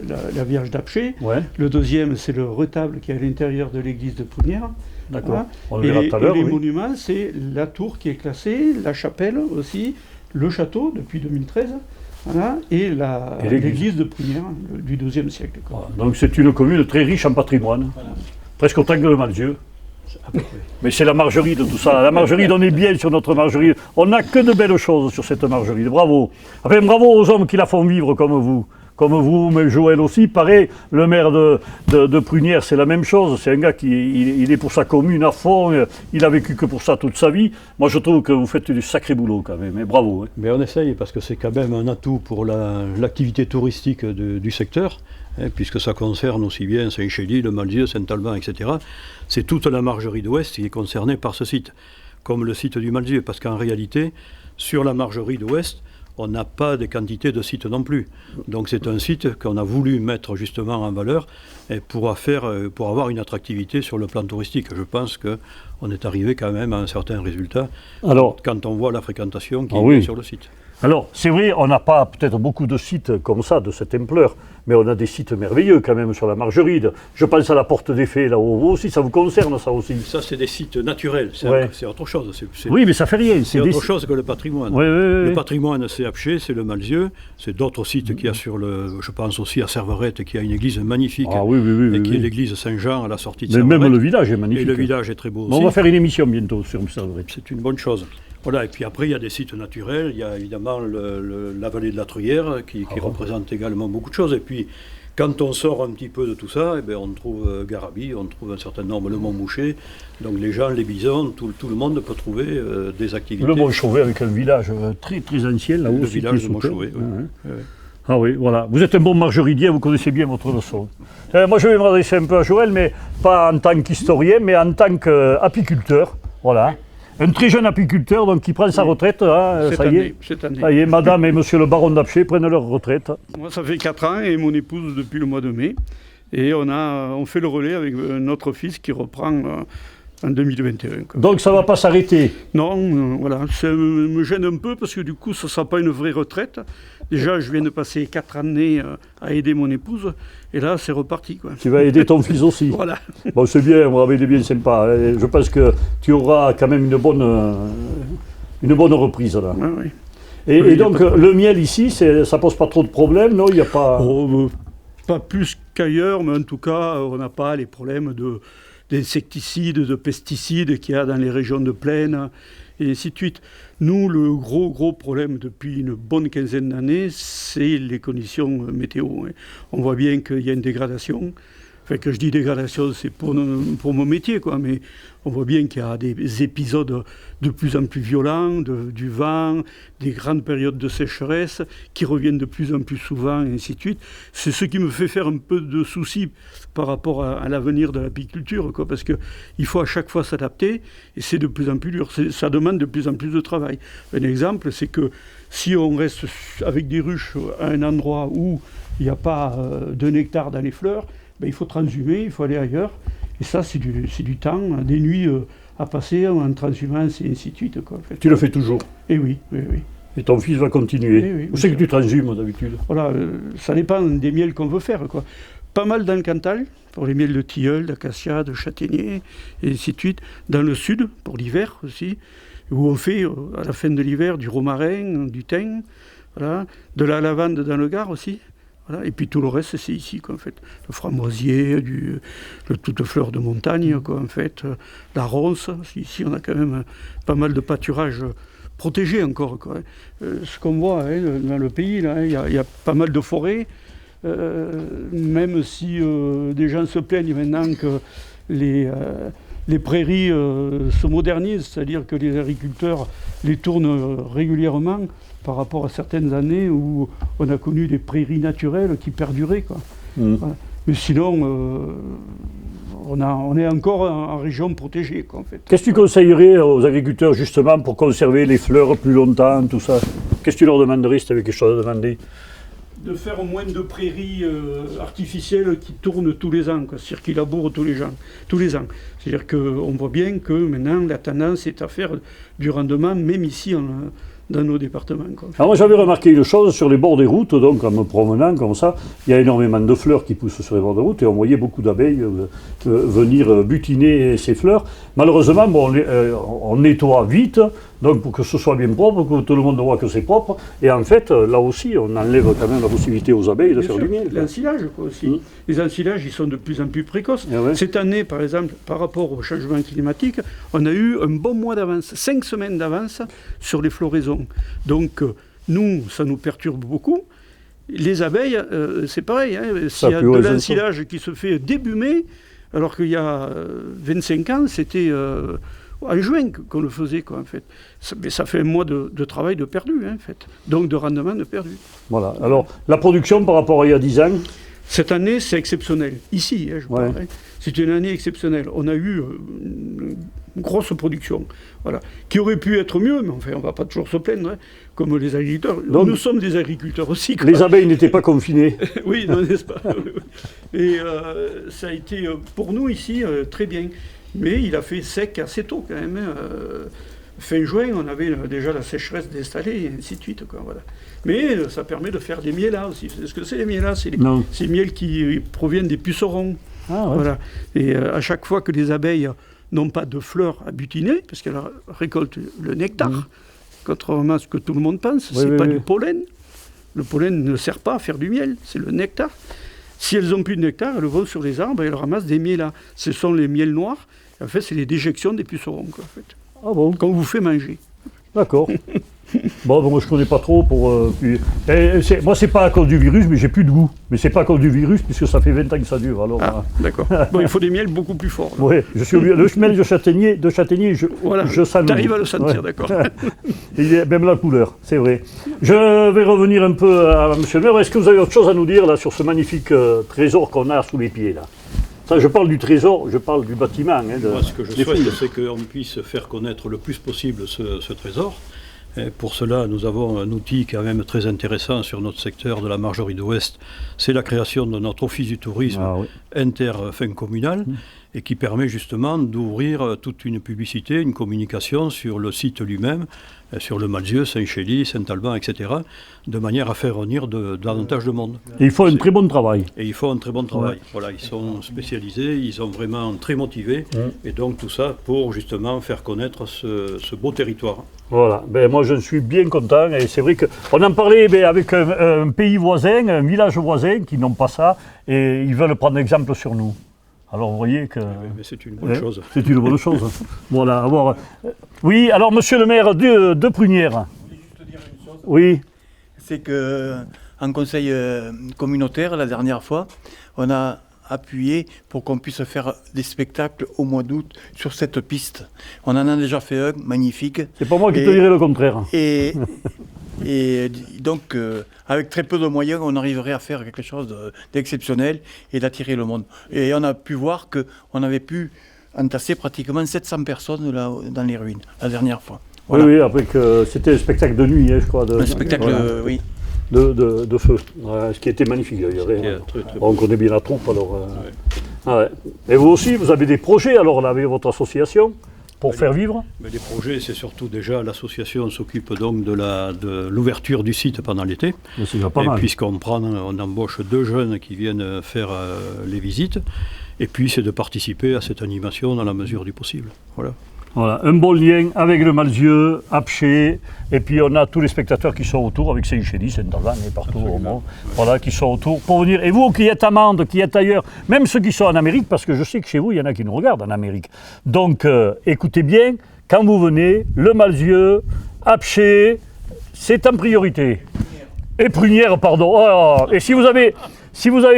la Vierge d'Apcher. Ouais. Le deuxième, c'est le retable qui est à l'intérieur de l'église de Prunière. D'accord. Voilà. Et les monuments, c'est la tour qui est classée, la chapelle aussi, le château depuis 2013, voilà, et l'église de Prunière du XIIe siècle. Voilà. Donc c'est une commune très riche en patrimoine, presque autant que le Malzieu. Mais c'est la Margeride tout ça. La Margeride, on est bien sur notre Margeride. On n'a que de belles choses sur cette Margeride. Bravo. Enfin, bravo aux hommes qui la font vivre comme vous. Comme vous, mais Joël aussi. Pareil, le maire de Prunière, c'est la même chose. C'est un gars qui il est pour sa commune à fond. Il a vécu que pour ça toute sa vie. Moi, je trouve que vous faites du sacré boulot quand même. Mais bravo. Hein. Mais on essaye parce que c'est quand même un atout pour l'activité touristique du secteur. Puisque ça concerne aussi bien Saint-Chély, le Malzieu, Saint-Alban, etc. C'est toute la Margeride ouest qui est concernée par ce site, comme le site du Malzieu, parce qu'en réalité, sur la Margeride ouest, on n'a pas de quantité de sites non plus. Donc c'est un site qu'on a voulu mettre justement en valeur et pour avoir une attractivité sur le plan touristique. Je pense qu'on on est arrivé quand même à un certain résultat Alors, quand on voit la fréquentation qui est sur le site. Alors, c'est vrai, on n'a pas peut-être beaucoup de sites comme ça, de cette ampleur, mais on a des sites merveilleux quand même sur la Margeride. Je pense à la Porte des Fées, là-haut aussi, ça vous concerne ça aussi? Ça, c'est des sites naturels, c'est autre chose. Oui, mais ça fait rien. C'est autre chose que le patrimoine. Le patrimoine, c'est Apcher, c'est le Malzieu, c'est d'autres sites qu'il y a sur le... Je pense aussi à Serverette, qui a une église magnifique, qui est l'église Saint-Jean à la sortie de Serverette. Même le village est magnifique. Et le village est très beau aussi. On va faire une émission bientôt sur Serverette. C'est une bonne chose. Voilà, et puis après, il y a des sites naturels, il y a évidemment la vallée de la Truyère qui représente également beaucoup de choses. Et puis, quand on sort un petit peu de tout ça, on trouve Garabi, on trouve un certain nombre, le Mont-Boucher. Donc les gens, les bisons, tout le monde peut trouver des activités. Le Mont-Chauvet avec un village très très ancien là-haut. Le village de Mont-Chauvet, Ah oui, voilà. Vous êtes un bon margeridien, vous connaissez bien votre leçon. Moi, je vais m'adresser un peu à Joël, mais pas en tant qu'historien, mais en tant qu'apiculteur. Voilà. Un très jeune apiculteur donc, qui prend sa retraite. Cette année. Ça y est, madame et monsieur le baron d'Apcher prennent leur retraite. Moi, ça fait 4 ans et mon épouse depuis le mois de mai. Et on fait le relais avec notre fils qui reprend en 2021. Donc ça ne va pas s'arrêter? Non, voilà. Ça me gêne un peu parce que du coup, ça ne sera pas une vraie retraite. Déjà, je viens de passer 4 années à aider mon épouse. Et là, c'est reparti. Tu vas aider ton fils aussi. Voilà. Bon, c'est bien, il est bien sympa. Je pense que tu auras quand même une bonne reprise là. Oui. Et donc, le miel ici, ça pose pas trop de problèmes, non? Il n'y a pas... Pas plus qu'ailleurs, mais en tout cas, on n'a pas les problèmes d'insecticides, de pesticides qu'il y a dans les régions de plaine, et ainsi de suite. Nous, le gros problème depuis une bonne quinzaine d'années, c'est les conditions météo. On voit bien qu'il y a une dégradation. Enfin, que je dis dégradation, c'est pour mon métier, mais on voit bien qu'il y a des épisodes de plus en plus violents, du vent, des grandes périodes de sécheresse qui reviennent de plus en plus souvent, et ainsi de suite. C'est ce qui me fait faire un peu de soucis par rapport à l'avenir de l'apiculture, parce qu'il faut à chaque fois s'adapter, et c'est de plus en plus dur. Ça demande de plus en plus de travail. Un exemple, c'est que si on reste avec des ruches à un endroit où il n'y a pas de nectar dans les fleurs, il faut transhumer, il faut aller ailleurs. Et ça, c'est du temps, des nuits à passer en transhumance et ainsi de suite. En fait. Tu le fais toujours? Eh oui. Et ton fils va continuer? Où c'est que tu transhumes d'habitude? Voilà, ça dépend des miels qu'on veut faire. Pas mal dans le Cantal, pour les miels de tilleul, d'acacia, de châtaignier, et ainsi de suite. Dans le sud, pour l'hiver aussi, où on fait, à la fin de l'hiver, du romarin, du thym, voilà, de la lavande dans le Gard aussi. Voilà. Et puis tout le reste, c'est ici, en fait. Le framboisier, toutes fleurs de montagne, en fait. La ronce. Ici, on a quand même pas mal de pâturages protégés encore. Ce qu'on voit dans le pays, il y a pas mal de forêts. Même si des gens se plaignent maintenant que les prairies se modernisent, c'est-à-dire que les agriculteurs les tournent régulièrement, par rapport à certaines années où on a connu des prairies naturelles qui perduraient. Voilà. Mais sinon, on est encore en région protégée. En fait. Qu'est-ce que tu conseillerais aux agriculteurs justement pour conserver les fleurs plus longtemps, tout ça? Qu'est-ce que tu leur demanderais si tu avais quelque chose à demander? De faire au moins de prairies artificielles qui tournent tous les ans, c'est-à-dire qui labourent tous les ans. C'est-à-dire qu'on voit bien que maintenant la tendance est à faire du rendement, même ici dans nos départements. Alors moi j'avais remarqué une chose sur les bords des routes, donc en me promenant comme ça, il y a énormément de fleurs qui poussent sur les bords des routes et on voyait beaucoup d'abeilles venir butiner ces fleurs. Malheureusement, on nettoie vite, donc pour que ce soit bien propre, pour que tout le monde voit que c'est propre. Et en fait, là aussi, on enlève quand même la possibilité aux abeilles de faire du miel. L'ensilage aussi. Les ensilages, ils sont de plus en plus précoces. Cette année, par exemple, par rapport au changement climatique, on a eu un bon mois d'avance, 5 semaines d'avance sur les floraisons. Donc, nous, ça nous perturbe beaucoup. Les abeilles, c'est pareil. S'il y a de l'ensilage qui se fait début mai, alors qu'il y a 25 ans, c'était en juin qu'on le faisait, en fait. Mais ça fait un mois de travail de perdu, en fait. Donc de rendement de perdu. Voilà. Alors, la production par rapport à il y a 10 ans? Cette année, c'est exceptionnel. Ici, je parle. C'est une année exceptionnelle. On a eu une grosse production, voilà, qui aurait pu être mieux, mais enfin, on ne va pas toujours se plaindre, comme les agriculteurs. Donc, nous sommes des agriculteurs aussi. Les abeilles n'étaient pas confinées. Oui, n'est-ce pas? Et ça a été, pour nous ici, très bien. mais il a fait sec assez tôt quand même. Fin juin, on avait déjà la sécheresse d'installer, et ainsi de suite. Quoi, voilà. Mais ça permet de faire des mielas aussi. Est-ce que c'est les mielas? C'est les miels qui proviennent des pucerons. Ah, ouais. Voilà. Et à chaque fois que les abeilles n'ont pas de fleurs à butiner, parce qu'elles récoltent le nectar, contrairement à ce que tout le monde pense, c'est pas du pollen. Le pollen ne sert pas à faire du miel, c'est le nectar. Si elles n'ont plus de nectar, elles vont sur les arbres et elles ramassent des mielas. Ce sont les miels noirs. En fait, c'est les déjections des pucerons, quoi, en fait. Ah bon? Qu'on vous fait manger. D'accord. Bon, moi je connais pas trop pour. Moi c'est pas à cause du virus, mais j'ai plus de goût. Mais c'est pas à cause du virus, puisque ça fait 20 ans que ça dure. Alors. D'accord. Bon, il faut des miels beaucoup plus forts. Oui, le miel de châtaignier, je sens. T'arrives à le sentir, d'accord. Il y a même la couleur, c'est vrai. Je vais revenir un peu à Monsieur le maire. Est-ce que vous avez autre chose à nous dire là sur ce magnifique trésor qu'on a sous les pieds là? Ça, je parle du trésor, je parle du bâtiment. Moi, ce que je souhaite, c'est qu'on puisse faire connaître le plus possible ce trésor. Et pour cela, nous avons un outil quand même très intéressant sur notre secteur de la Margerie d'Ouest. C'est la création de notre office du tourisme communal et qui permet justement d'ouvrir toute une publicité, une communication sur le site lui-même, sur le Malzieu, Saint-Chély, Saint-Alban, etc., de manière à faire venir davantage de monde. Et ils font un très bon travail. Et ils font un très bon travail. Voilà, ils sont spécialisés, ils sont vraiment très motivés, et donc tout ça pour justement faire connaître ce beau territoire. Voilà, moi je suis bien content, et c'est vrai qu'on en parlait avec un pays voisin, un village voisin qui n'ont pas ça, et ils veulent prendre exemple sur nous. Alors vous voyez que... Mais c'est une bonne chose. C'est une bonne chose. Voilà. Oui, alors monsieur le maire de Prunières. Je voulais juste dire une chose. Oui. C'est qu'en conseil communautaire, la dernière fois, on a appuyé pour qu'on puisse faire des spectacles au mois d'août sur cette piste. On en a déjà fait un, magnifique. C'est pas moi qui te dirai le contraire. Et donc, avec très peu de moyens, on arriverait à faire quelque chose d'exceptionnel et d'attirer le monde. Et on a pu voir qu'on avait pu entasser pratiquement 700 personnes là, dans les ruines, la dernière fois. Voilà. Oui, après que c'était un spectacle de nuit, je crois. Un spectacle, oui. De feu, ce qui était magnifique d'ailleurs. On connaît bien la troupe alors. Et vous aussi, vous avez des projets alors là avec votre association pour faire vivre? Mais les projets, c'est surtout déjà l'association s'occupe donc de l'ouverture du site pendant l'été. Puisqu'on embauche 2 jeunes qui viennent faire les visites. Et puis c'est de participer à cette animation dans la mesure du possible. Voilà, un bon lien avec le Malzieu, Apcher, et puis on a tous les spectateurs qui sont autour, avec Saint-Chély, Saint-Alban et partout au monde, qui sont autour pour venir. Et vous qui êtes à Mende, qui êtes ailleurs, même ceux qui sont en Amérique, parce que je sais que chez vous, il y en a qui nous regardent en Amérique. Donc écoutez bien, quand vous venez, le Malzieu, Apcher, c'est en priorité. Et Prunières, pardon. Oh, et si vous avez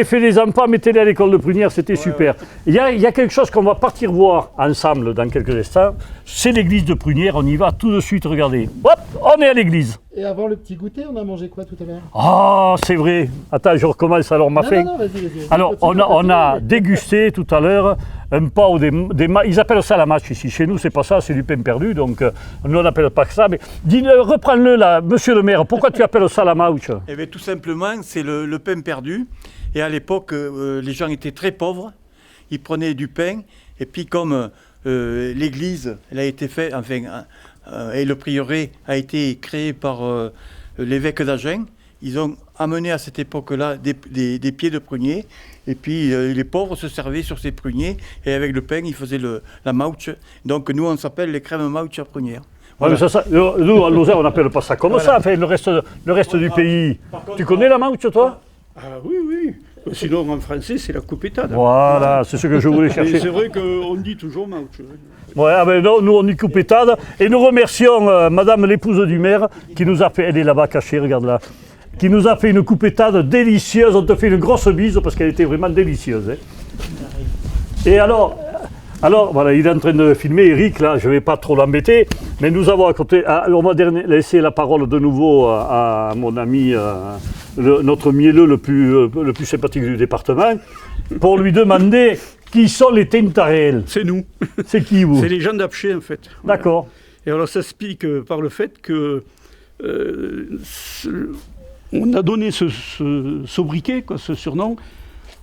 fait des enfants, mettez-les à l'école de Prunières, c'était super. Il y a quelque chose qu'on va partir voir ensemble dans quelques instants. C'est l'église de Prunières, on y va tout de suite, regardez. Hop, on est à l'église. Et avant le petit goûter, on a mangé quoi tout à l'heure? Ah, c'est vrai. Attends, je recommence alors ma faim. Non, vas-y. Alors, on a dégusté tout à l'heure un pao ils appellent ça la mâche ici. Chez nous, c'est pas ça, c'est du pain perdu. Donc, nous, on n'appelle pas ça. Mais reprends-le là, monsieur le maire. Pourquoi tu appelles ça la mâche? Eh bien, tout simplement, c'est le pain perdu. Et à l'époque, les gens étaient très pauvres. Ils prenaient du pain. Et puis, comme l'église, elle a été faite, et le prieuré a été créé par l'évêque d'Agen, ils ont amené à cette époque-là des pieds de prunier. Et puis, les pauvres se servaient sur ces pruniers. Et avec le pain, ils faisaient la mauche. Donc, nous, on s'appelle les crèmes mauche à prunière. Voilà. Nous, à Lausanne, on n'appelle pas ça comme ça. Enfin, le reste du pays. Tu connais la mauche, toi? Ah oui. Sinon, en français, c'est la coupetade. Voilà, c'est ce que je voulais chercher. C'est vrai qu'on dit toujours mauche. Ouais, non, nous, on dit coupetade. Et nous remercions madame l'épouse du maire qui nous a fait, elle est là-bas cachée, regarde là, qui nous a fait une coupetade délicieuse. On te fait une grosse bise parce qu'elle était vraiment délicieuse. Et alors, voilà, il est en train de filmer, Eric, là, je ne vais pas trop l'embêter, mais nous avons à côté, on va laisser la parole de nouveau à mon ami, notre mielleux le plus sympathique du département, pour lui demander qui sont les Tintarels. C'est nous. C'est qui, vous? C'est les gens d'Apcher, en fait. D'accord. Et alors, ça s'explique par le fait que on a donné ce sobriquet, ce surnom,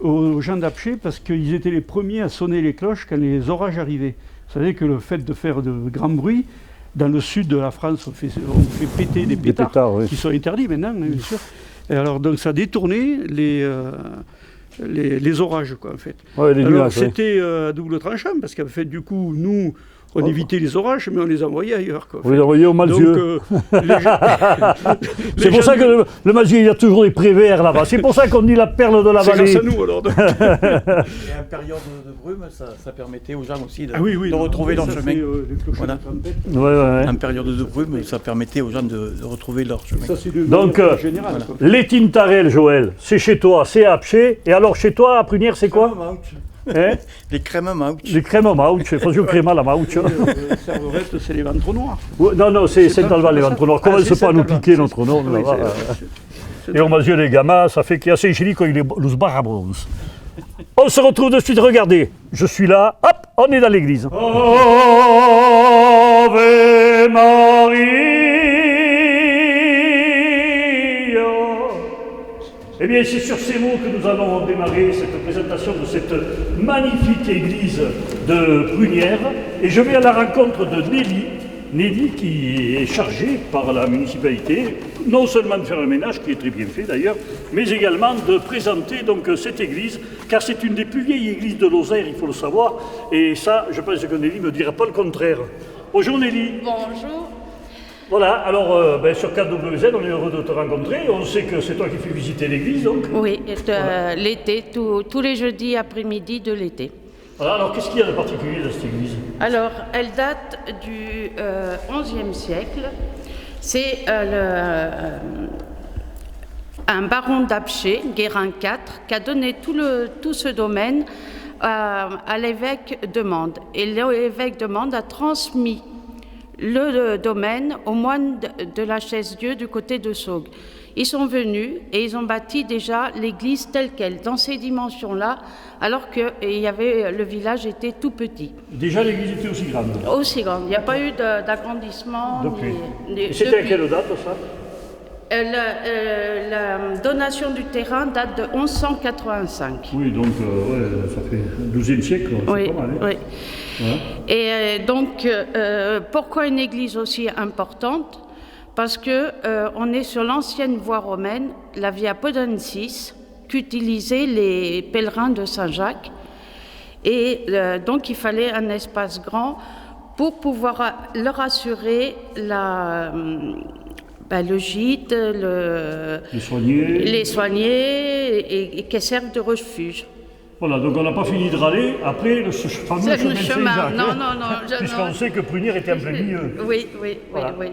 aux gens d'Apcher parce qu'ils étaient les premiers à sonner les cloches quand les orages arrivaient. Vous savez que le fait de faire de grands bruits, dans le sud de la France, on fait péter des pétards qui sont interdits maintenant, hein, bien sûr. Et alors donc ça détournait les orages, quoi, en fait. Ouais, les alors nuages, c'était à double tranchant, parce qu'en fait, du coup, nous, on évitait les orages, mais on les envoyait ailleurs, quoi. Vous les envoyez au Malzieu. C'est pour ça que le Malzieu, il y a toujours des préverts là-bas. C'est pour ça qu'on dit la perle de la vallée. C'est grâce à nous, alors. Et en période de brume, ça permettait aux gens aussi de retrouver leur chemin. Voilà. En période de brume, ça permettait aux gens de retrouver leur chemin. Ça, donc, les Tintarelles, Joël, c'est chez toi, c'est à Apcher. Et alors, chez toi, à Prunière, c'est quoi? Les crèmes mauch. Les crèmes mauch, faisons crème à la mauch. Les serverettes, c'est les ventres noirs. Non, c'est Saint-Alban, les ventres noirs. Commence pas à nous piquer notre nom. Et on mesure les gamins, ça fait qu'il y a Saint-Gély quand il est los barabons. On se retrouve de suite, regardez. Je suis là, hop, on est dans l'église. Ave Maria. Eh bien, c'est sur ces mots que nous allons démarrer cette présentation de cette magnifique église de Prunière. Et je vais à la rencontre de Nelly qui est chargée par la municipalité, non seulement de faire un ménage, qui est très bien fait d'ailleurs, mais également de présenter donc cette église, car c'est une des plus vieilles églises de Lozère, il faut le savoir. Et ça, je pense que Nelly ne dira pas le contraire. Bonjour Nelly. Bonjour. Voilà, alors sur KWZ, on est heureux de te rencontrer. On sait que c'est toi qui fais visiter l'église, donc. Oui, l'été, tous les jeudis après-midi de l'été. Voilà, alors qu'est-ce qu'il y a de particulier dans cette église? Alors, elle date du XIe siècle. C'est un baron d'Apcher, Guérin IV, qui a donné tout ce domaine à l'évêque de Mende. Et l'évêque de Mende a transmis le domaine aux moines de la Chaise-Dieu du côté de Saugues. Ils sont venus et ils ont bâti déjà l'église telle qu'elle, dans ces dimensions-là, alors que le village était tout petit. Déjà l'église était aussi grande? Aussi grande. Il n'y a pas eu d'agrandissement. Depuis. C'était à quelle date ça? La donation du terrain date de 1185. Oui, donc ça fait le XIIe siècle, c'est pas mal. Hein. Oui. Voilà. Et donc, pourquoi une église aussi importante? Parce qu'on est sur l'ancienne voie romaine, la Via Podensis, qu'utilisaient les pèlerins de Saint-Jacques. Et donc, il fallait un espace grand pour pouvoir leur assurer le gîte, les soigner et qu'elles servent de refuge. Voilà, donc on n'a pas fini de râler après le fameux chemin de Saint-Jacques. Non. Puisqu'on sait que Prunière était en plein milieu. Oui.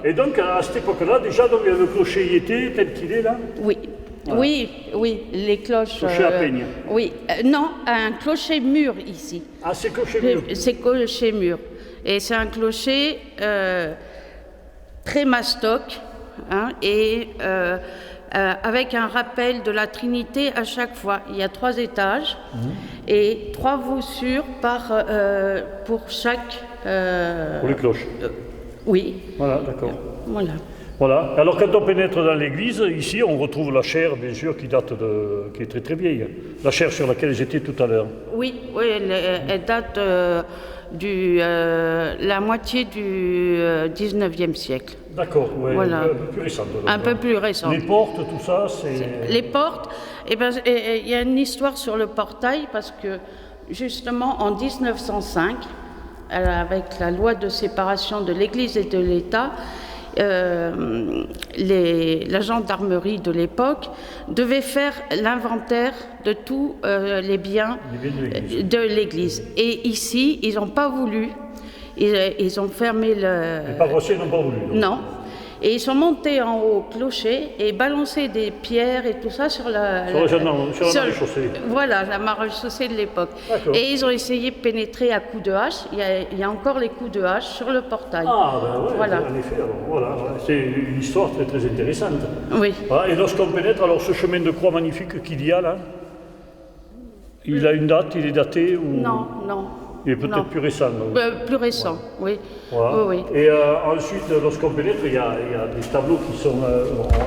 Et donc à cette époque-là, déjà, donc, le clocher y était tel qu'il est là? Oui. Voilà. Oui, les cloches. Clocher à peigne. Oui, non, un clocher mur ici. Ah, c'est clocher mur. C'est clocher mur. Et c'est un clocher très mastoc, hein, et avec un rappel de la Trinité à chaque fois. Il y a 3 étages et 3 voussures pour chaque... pour les cloches. Oui. Voilà, d'accord. Voilà. Alors quand on pénètre dans l'église, ici on retrouve la chaire, bien sûr, qui est très très vieille. La chaire sur laquelle j'étais tout à l'heure. Oui, elle date la moitié du 19e siècle. D'accord, oui, voilà. Un peu plus récente. Un peu plus récente. Les portes, tout ça, c'est... Les portes, il y a une histoire sur le portail, parce que justement en 1905, avec la loi de séparation de l'Église et de l'État, la gendarmerie de l'époque devait faire l'inventaire de tous les biens de l'Église. Et ici, ils n'ont pas voulu. Ils ont fermé Les paroissiens n'ont pas voulu. Non. Et ils sont montés en haut au clocher et balancé des pierres et tout ça sur la maréchaussée. Voilà, la maréchaussée de l'époque. Et ils ont essayé de pénétrer à coups de hache. Il y a encore les coups de hache sur le portail. Ah, ben ouais, voilà. En effet, alors, voilà. C'est une histoire très très intéressante. Oui. Voilà. Et lorsqu'on pénètre, alors ce chemin de croix magnifique qu'il y a là, il a une date, il est daté ou... Non. Il est peut-être plus récent. Plus récent, oui. Voilà. Oui. Et ensuite, lorsqu'on pénètre, il y a des tableaux qui sont,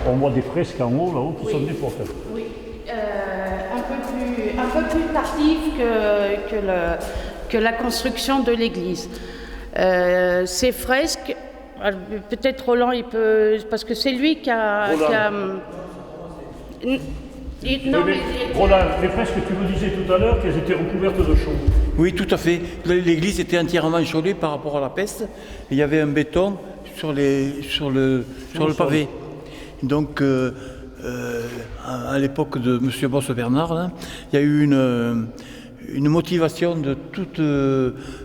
on voit des fresques en haut, là-haut, qui sont des portes. Oui, un peu plus un peu plus tardif que la construction de l'église. Ces fresques, peut-être Roland, il peut, parce que c'est lui qui a... Roland, les fresques, tu me disais tout à l'heure qu'elles étaient recouvertes de chaux. Oui, tout à fait. L'église était entièrement chaudée par rapport à la peste. Et il y avait un béton sur le pavé. Donc, à l'époque de M. Bosse-Bernard, là, il y a eu une motivation de tous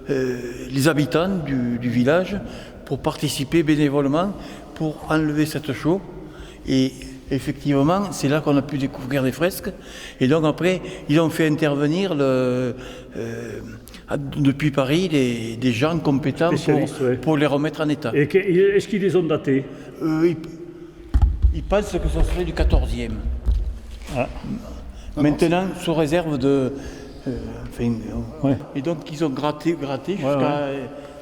les habitants du village pour participer bénévolement pour enlever cette chaux. Et effectivement, c'est là qu'on a pu découvrir les fresques. Et donc après, ils ont fait intervenir depuis Paris des gens compétents pour les remettre en état. Et est-ce qu'ils les ont datés? Ils pensent que ça serait du 14e. Ah. Maintenant, sous réserve de... Et donc, ils ont gratté jusqu'à...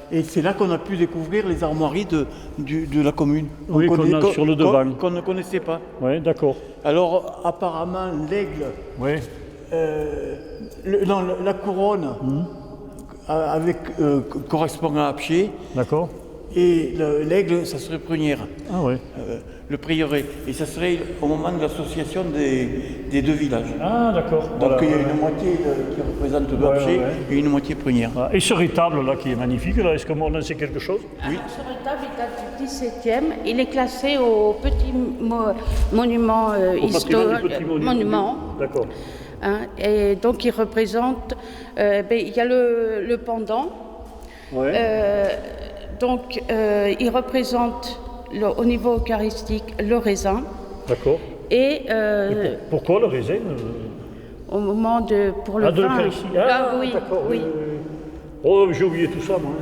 Et c'est là qu'on a pu découvrir les armoiries de la commune. Oui, qu'on a sur le devant. Qu'on ne connaissait pas. Oui, d'accord. Alors, apparemment, l'aigle, la couronne, correspond à Apcher. D'accord. Et l'aigle, ça serait Prunière. Ah oui. Le prieuré. Et ça serait au moment de l'association des deux villages. Ah d'accord. Donc il y a une moitié qui représente Apcher et une moitié Prunière. Ah, et ce rétable là qui est magnifique, là, est-ce qu'on en sait quelque chose? Oui. Ce rétable il date du XVIIe. Il est classé au petit monument historique. Monument. D'accord. Hein, et donc il représente. Il y a le pendant. Ouais. Donc il représente au niveau eucharistique le raisin. D'accord. Et pourquoi le raisin au moment pour le de vin. l'Eucharistie. Oui, d'accord. Oui. Oh, j'ai oublié tout ça, moi.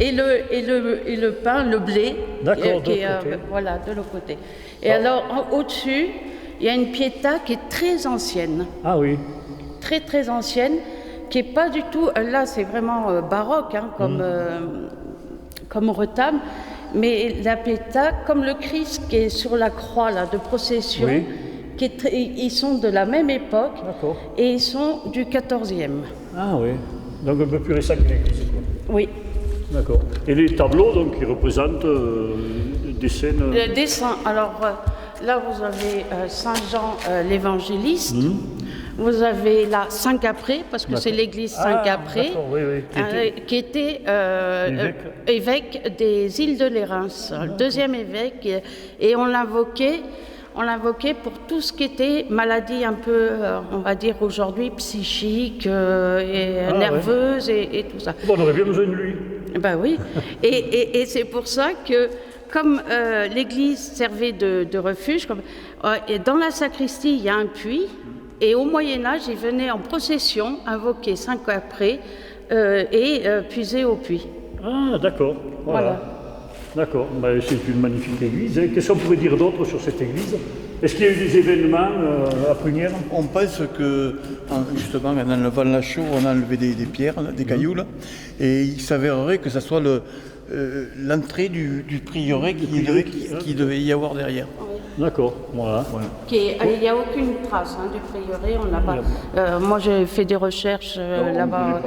Et le pain, le blé, qui est voilà, de l'autre côté. Et alors, au-dessus, il y a une pietà qui est très ancienne. Ah oui. Très, très ancienne, qui n'est pas du tout... Là, c'est vraiment baroque, hein, comme retable. Mais la pietà, comme le Christ qui est sur la croix là, de procession, ils sont de la même époque et ils sont du 14e. Ah oui, donc un peu plus récent que l'église. Oui. D'accord. Et les tableaux, donc, qui représentent des scènes... Des saints. Alors là, vous avez Saint Jean l'évangéliste. Vous avez là Saint-Capré, parce que c'est l'église Saint-Capré, qui était évêque des îles de Lérins, le deuxième évêque, et on l'invoquait pour tout ce qui était maladie un peu, on va dire aujourd'hui, psychique, et nerveuse et tout ça. Bon, on aurait bien besoin de lui. Ben oui, et c'est pour ça que, comme l'église servait de refuge, et dans la sacristie, il y a un puits. Et au Moyen-Âge, ils venaient en procession invoquer Saint-Capré et puiser au puits. Ah, d'accord. Voilà. D'accord. Ben, c'est une magnifique église. Qu'est-ce qu'on pourrait dire d'autre sur cette église? Est-ce qu'il y a eu des événements à Prunière? On pense que, justement, en enlevant la chaux, on a enlevé des pierres, des cailloux, là, et il s'avérerait que ça soit l'entrée du prieuré qui devait y avoir derrière. D'accord, voilà. Il n'y a aucune trace du prieuré. On n'a pas. Moi, j'ai fait des recherches là-bas.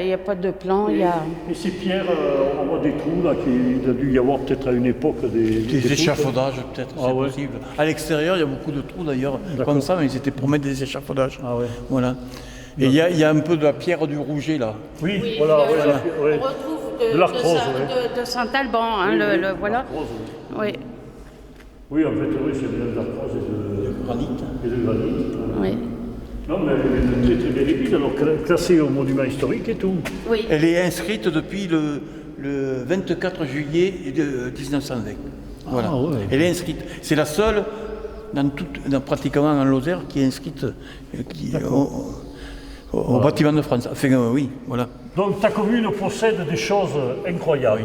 Il n'y a pas de plan. Et ces pierres, on voit des trous là. Il a dû y avoir peut-être à une époque des échafaudages, peut-être, c'est possible. À l'extérieur, il y a beaucoup de trous d'ailleurs, comme ça, mais c'était pour mettre des échafaudages. Ah ouais. Voilà. Et il y a un peu de la pierre du Rouget là. Oui, voilà. On retrouve de l'arthrose, de Saint-Alban, voilà. Oui. Oui, en fait, c'est bien de l'arthrose et de granit. Oui. Non, mais elle est très belle église, alors classée au monument historique et tout. Oui. Elle est inscrite depuis le 24 juillet 1920. Voilà. Ah, ouais. Elle est inscrite. C'est la seule, pratiquement en Lozère, qui est inscrite au bâtiment de France. Enfin, oui, voilà. Donc ta commune possède des choses incroyables.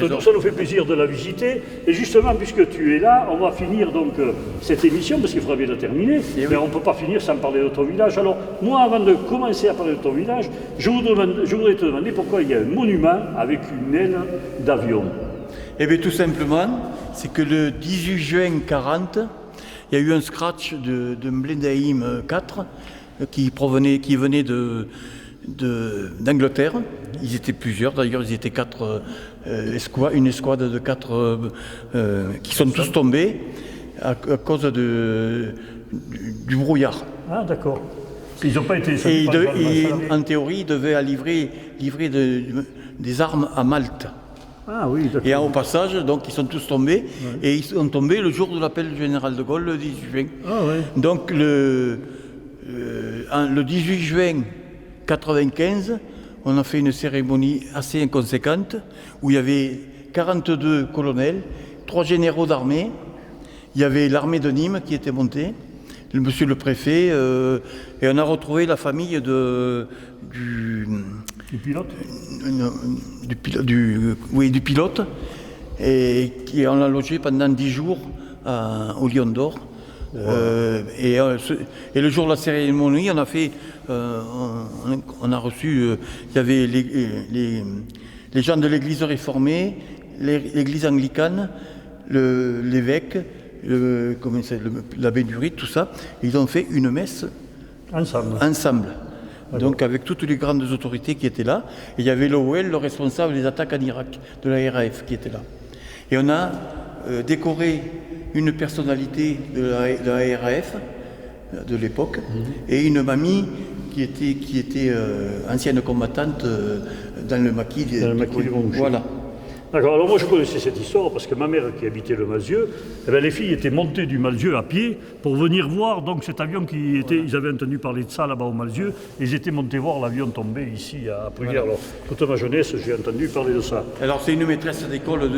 Nous, ça nous fait plaisir de la visiter. Et justement, puisque tu es là, on va finir donc cette émission, parce qu'il faudra bien la terminer. Mais on ne peut pas finir sans parler de ton village. Alors, moi, avant de commencer à parler de ton village, je voudrais te demander pourquoi il y a un monument avec une aile d'avion. Eh bien, tout simplement, c'est que le 18 juin 1940, il y a eu un scratch de Blenheim 4 qui venait d'Angleterre. Ils étaient plusieurs, d'ailleurs ils étaient une escouade de 4 qui sont tous tombés à cause du brouillard. Ah d'accord. Ils n'ont pas été... En théorie, ils devaient livrer des armes à Malte. Ah oui, d'accord. Et au passage, donc ils sont tous tombés, et ils sont tombés le jour de l'appel du général de Gaulle, le 18 juin. Ah oui. Donc le 18 juin 1995, on a fait une cérémonie assez inconséquente, où il y avait 42 colonels, 3 généraux d'armée, il y avait l'armée de Nîmes qui était montée, monsieur le préfet, et on a retrouvé la famille du pilote du pilote, et on l'a logé pendant 10 jours au Lion d'Or. Wow. Et le jour de la cérémonie, on a reçu, il y avait les gens de l'église réformée, l'église anglicane, l'évêque, l'abbé du Rite, tout ça. Ils ont fait une messe ensemble. Donc avec toutes les grandes autorités qui étaient là. Et il y avait l'OL, le responsable des attaques en Irak, de la RAF, qui était là. Et on a décoré une personnalité de la RAF de l'époque, et une mamie qui était ancienne combattante dans le maquis du Rouge. Voilà. D'accord, alors moi je connaissais cette histoire parce que ma mère qui habitait le Malzieu, les filles étaient montées du Malzieu à pied pour venir voir donc cet avion ils avaient entendu parler de ça là-bas au Malzieu, et ils étaient montés voir l'avion tomber ici à Prunières. Alors toute ma jeunesse j'ai entendu parler de ça. Alors c'est une maîtresse d'école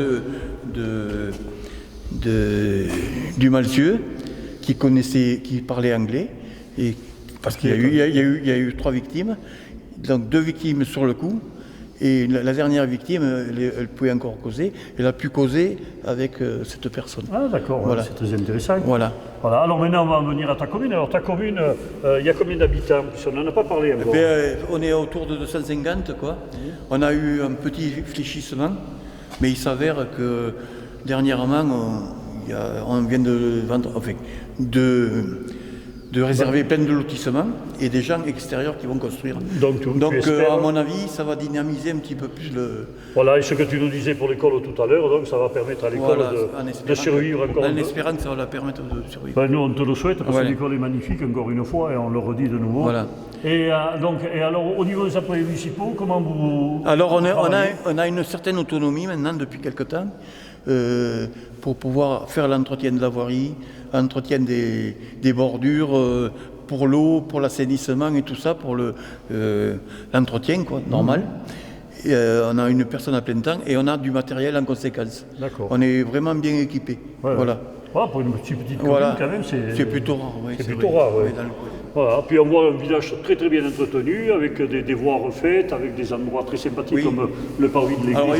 du Malzieu qui parlait anglais, et parce qu'il y a eu 3 victimes, donc 2 victimes sur le coup. Et la dernière victime, elle pouvait encore causer. Elle a pu causer avec cette personne. Ah d'accord, voilà. C'est très intéressant. Voilà. Alors maintenant, on va en venir à ta commune. Alors ta commune, il y a combien d'habitants? On n'en a pas parlé encore. On est autour de 250, quoi. On a eu un petit fléchissement, mais il s'avère que dernièrement, on vient de vendre, de réserver plein de lotissements et des gens extérieurs qui vont construire. Donc à mon avis, ça va dynamiser un petit peu plus le... Voilà, et ce que tu nous disais pour l'école tout à l'heure, donc ça va permettre à l'école de survivre encore. En espérant que ça va la permettre de survivre. Ben, nous, on te le souhaite, parce que l'école est magnifique, encore une fois, et on le redit de nouveau. Voilà. Et alors, au niveau des employés municipaux, comment vous... Alors, on a une certaine autonomie maintenant, depuis quelque temps, pour pouvoir faire l'entretien de la voirie, l'entretien des bordures, pour l'eau, pour l'assainissement et tout ça, pour l'entretien normal. Et, on a une personne à plein temps et on a du matériel en conséquence. D'accord. On est vraiment bien équipé. Ouais, voilà. Ouais, pour une petite commune quand même, c'est plutôt rare. Ouais, c'est plutôt rare, oui. Voilà. Puis on voit un village très très bien entretenu, avec des voies refaites, avec des endroits très sympathiques comme le parvis de l'église. Alors,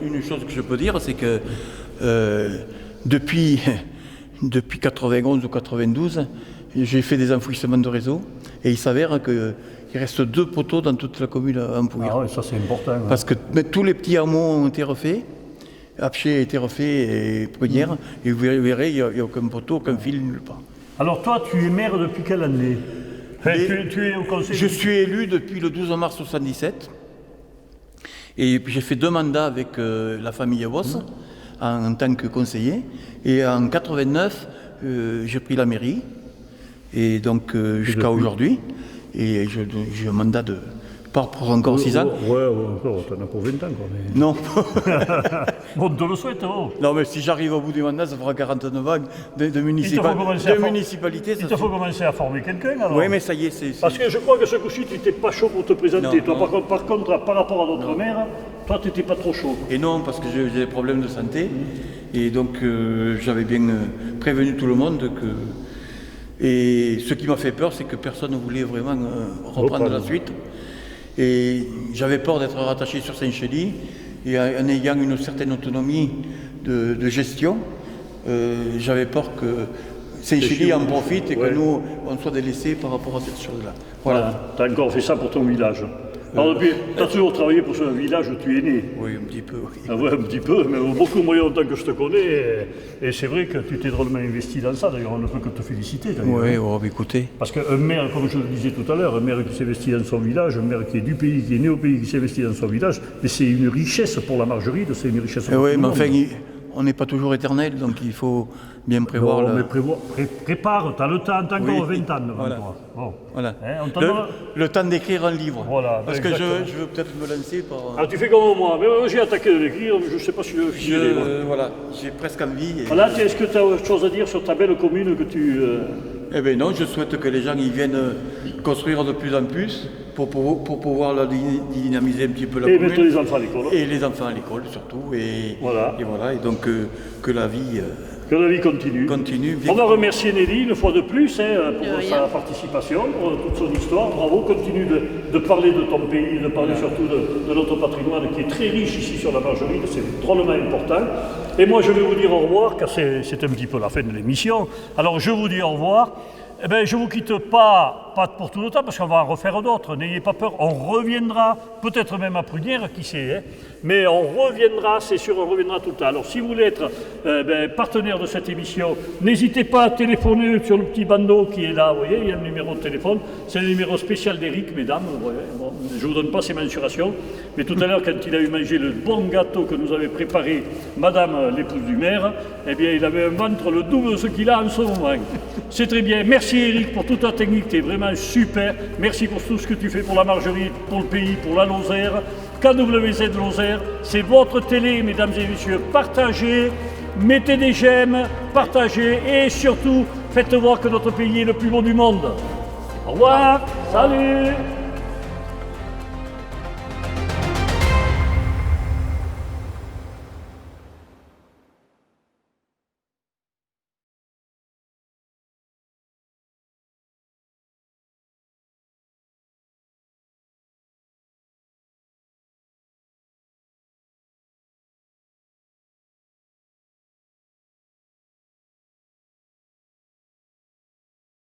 une chose que je peux dire, c'est que depuis 91 ou 92, j'ai fait des enfouissements de réseau, et il s'avère qu'il reste 2 poteaux dans toute la commune à enfouir. Ah oui, ça c'est important. Ouais. Parce que tous les petits hameaux ont été refaits, Apché a été refait et Prunières, et vous verrez, il n'y a aucun poteau, aucun fil nulle part. Alors toi, tu es maire depuis quelle année? Tu es au conseil? Je suis élu depuis le 12 mars 1977, et puis j'ai fait 2 mandats avec la famille Voss en tant que conseiller, et en 1989, j'ai pris la mairie, et donc jusqu'à aujourd'hui, et j'ai un mandat de... pas pour encore 6 ans. Ouais, t'en as pour 20 ans quoi. Mais... Non. Bon, on te le souhaite, oh. Non, mais si j'arrive au bout du mandat, ça fera 49 ans de municipalité. Il te faut commencer à former quelqu'un alors. Oui, mais ça y est, Parce que je crois que ce coup-ci, tu n'étais pas chaud pour te présenter. Non, toi, par contre, par rapport à d'autres maires, toi, tu n'étais pas trop chaud. Et non, parce que j'ai des problèmes de santé. Et donc, j'avais bien prévenu tout le monde que... Et ce qui m'a fait peur, c'est que personne ne voulait vraiment reprendre la suite. Et j'avais peur d'être rattaché sur Saint-Chély, et en ayant une certaine autonomie de gestion, j'avais peur que Saint-Chély en profite et que nous, on soit délaissés par rapport à cette chose-là. Voilà. Tu as encore fait ça pour ton village. Alors, tu as toujours travaillé pour ce village où tu es né? Oui, un petit peu, oui. Ah ouais, un petit peu, mais beaucoup moins longtemps que je te connais. Et c'est vrai que tu t'es drôlement investi dans ça. D'ailleurs, on ne peut que te féliciter. Oui, oh, écoutez. Parce qu'un maire, comme je le disais tout à l'heure, un maire qui s'investit dans son village, un maire qui est du pays, qui est né au pays, qui s'investit dans son village, c'est une richesse pour la Margeride, c'est une richesse pour oui, tout le mais monde. enfin, on n'est pas toujours éternel, donc il faut bien prévoir. Non, mais prépare, tu as le temps, t'as encore 20 ans devant voilà. toi. Bon. Voilà. Hein, le temps d'écrire un livre. Voilà, parce que je veux peut-être me lancer par... Ah, tu fais comme moi, mais moi j'ai attaqué de l'écrire, je ne sais pas si je vais finir. Voilà, j'ai presque envie. Voilà, est-ce que tu as autre chose à dire sur ta belle commune que tu... Eh bien non, je souhaite que les gens y viennent construire de plus en plus pour pouvoir dynamiser un petit peu la commune. Et mettre les enfants à l'école. Et les enfants à l'école surtout. Et voilà, et donc que la vie... Que la vie continue. On va remercier Nelly une fois de plus pour sa participation, pour toute son histoire. Bravo, continue de parler de ton pays, de parler surtout de notre patrimoine qui est très riche ici sur la Margeride, c'est drôlement important. Et moi je vais vous dire au revoir car c'est un petit peu la fin de l'émission. Alors je vous dis au revoir. Eh bien, je ne vous quitte pas pour tout le temps, parce qu'on va en refaire d'autres. N'ayez pas peur, on reviendra, peut-être même à Prunière, qui sait, hein. Mais on reviendra, c'est sûr, on reviendra tout le temps. Alors, si vous voulez être partenaire de cette émission, n'hésitez pas à téléphoner sur le petit bandeau qui est là, vous voyez, il y a le numéro de téléphone. C'est le numéro spécial d'Éric, mesdames. Bon, je ne vous donne pas ses mensurations, mais tout à l'heure, quand il a eu mangé le bon gâteau que nous avait préparé Madame l'épouse du maire, eh bien, il avait un ventre le double de ce qu'il a en ce moment. C'est très bien. Merci Éric pour toute ta technique, tu es vraiment super. Merci pour tout ce que tu fais pour la Margeride, pour le pays, pour la Lozère. KWZ Lozère, c'est votre télé, mesdames et messieurs. Partagez, mettez des j'aime, partagez et surtout, faites voir que notre pays est le plus beau du monde. Au revoir, salut.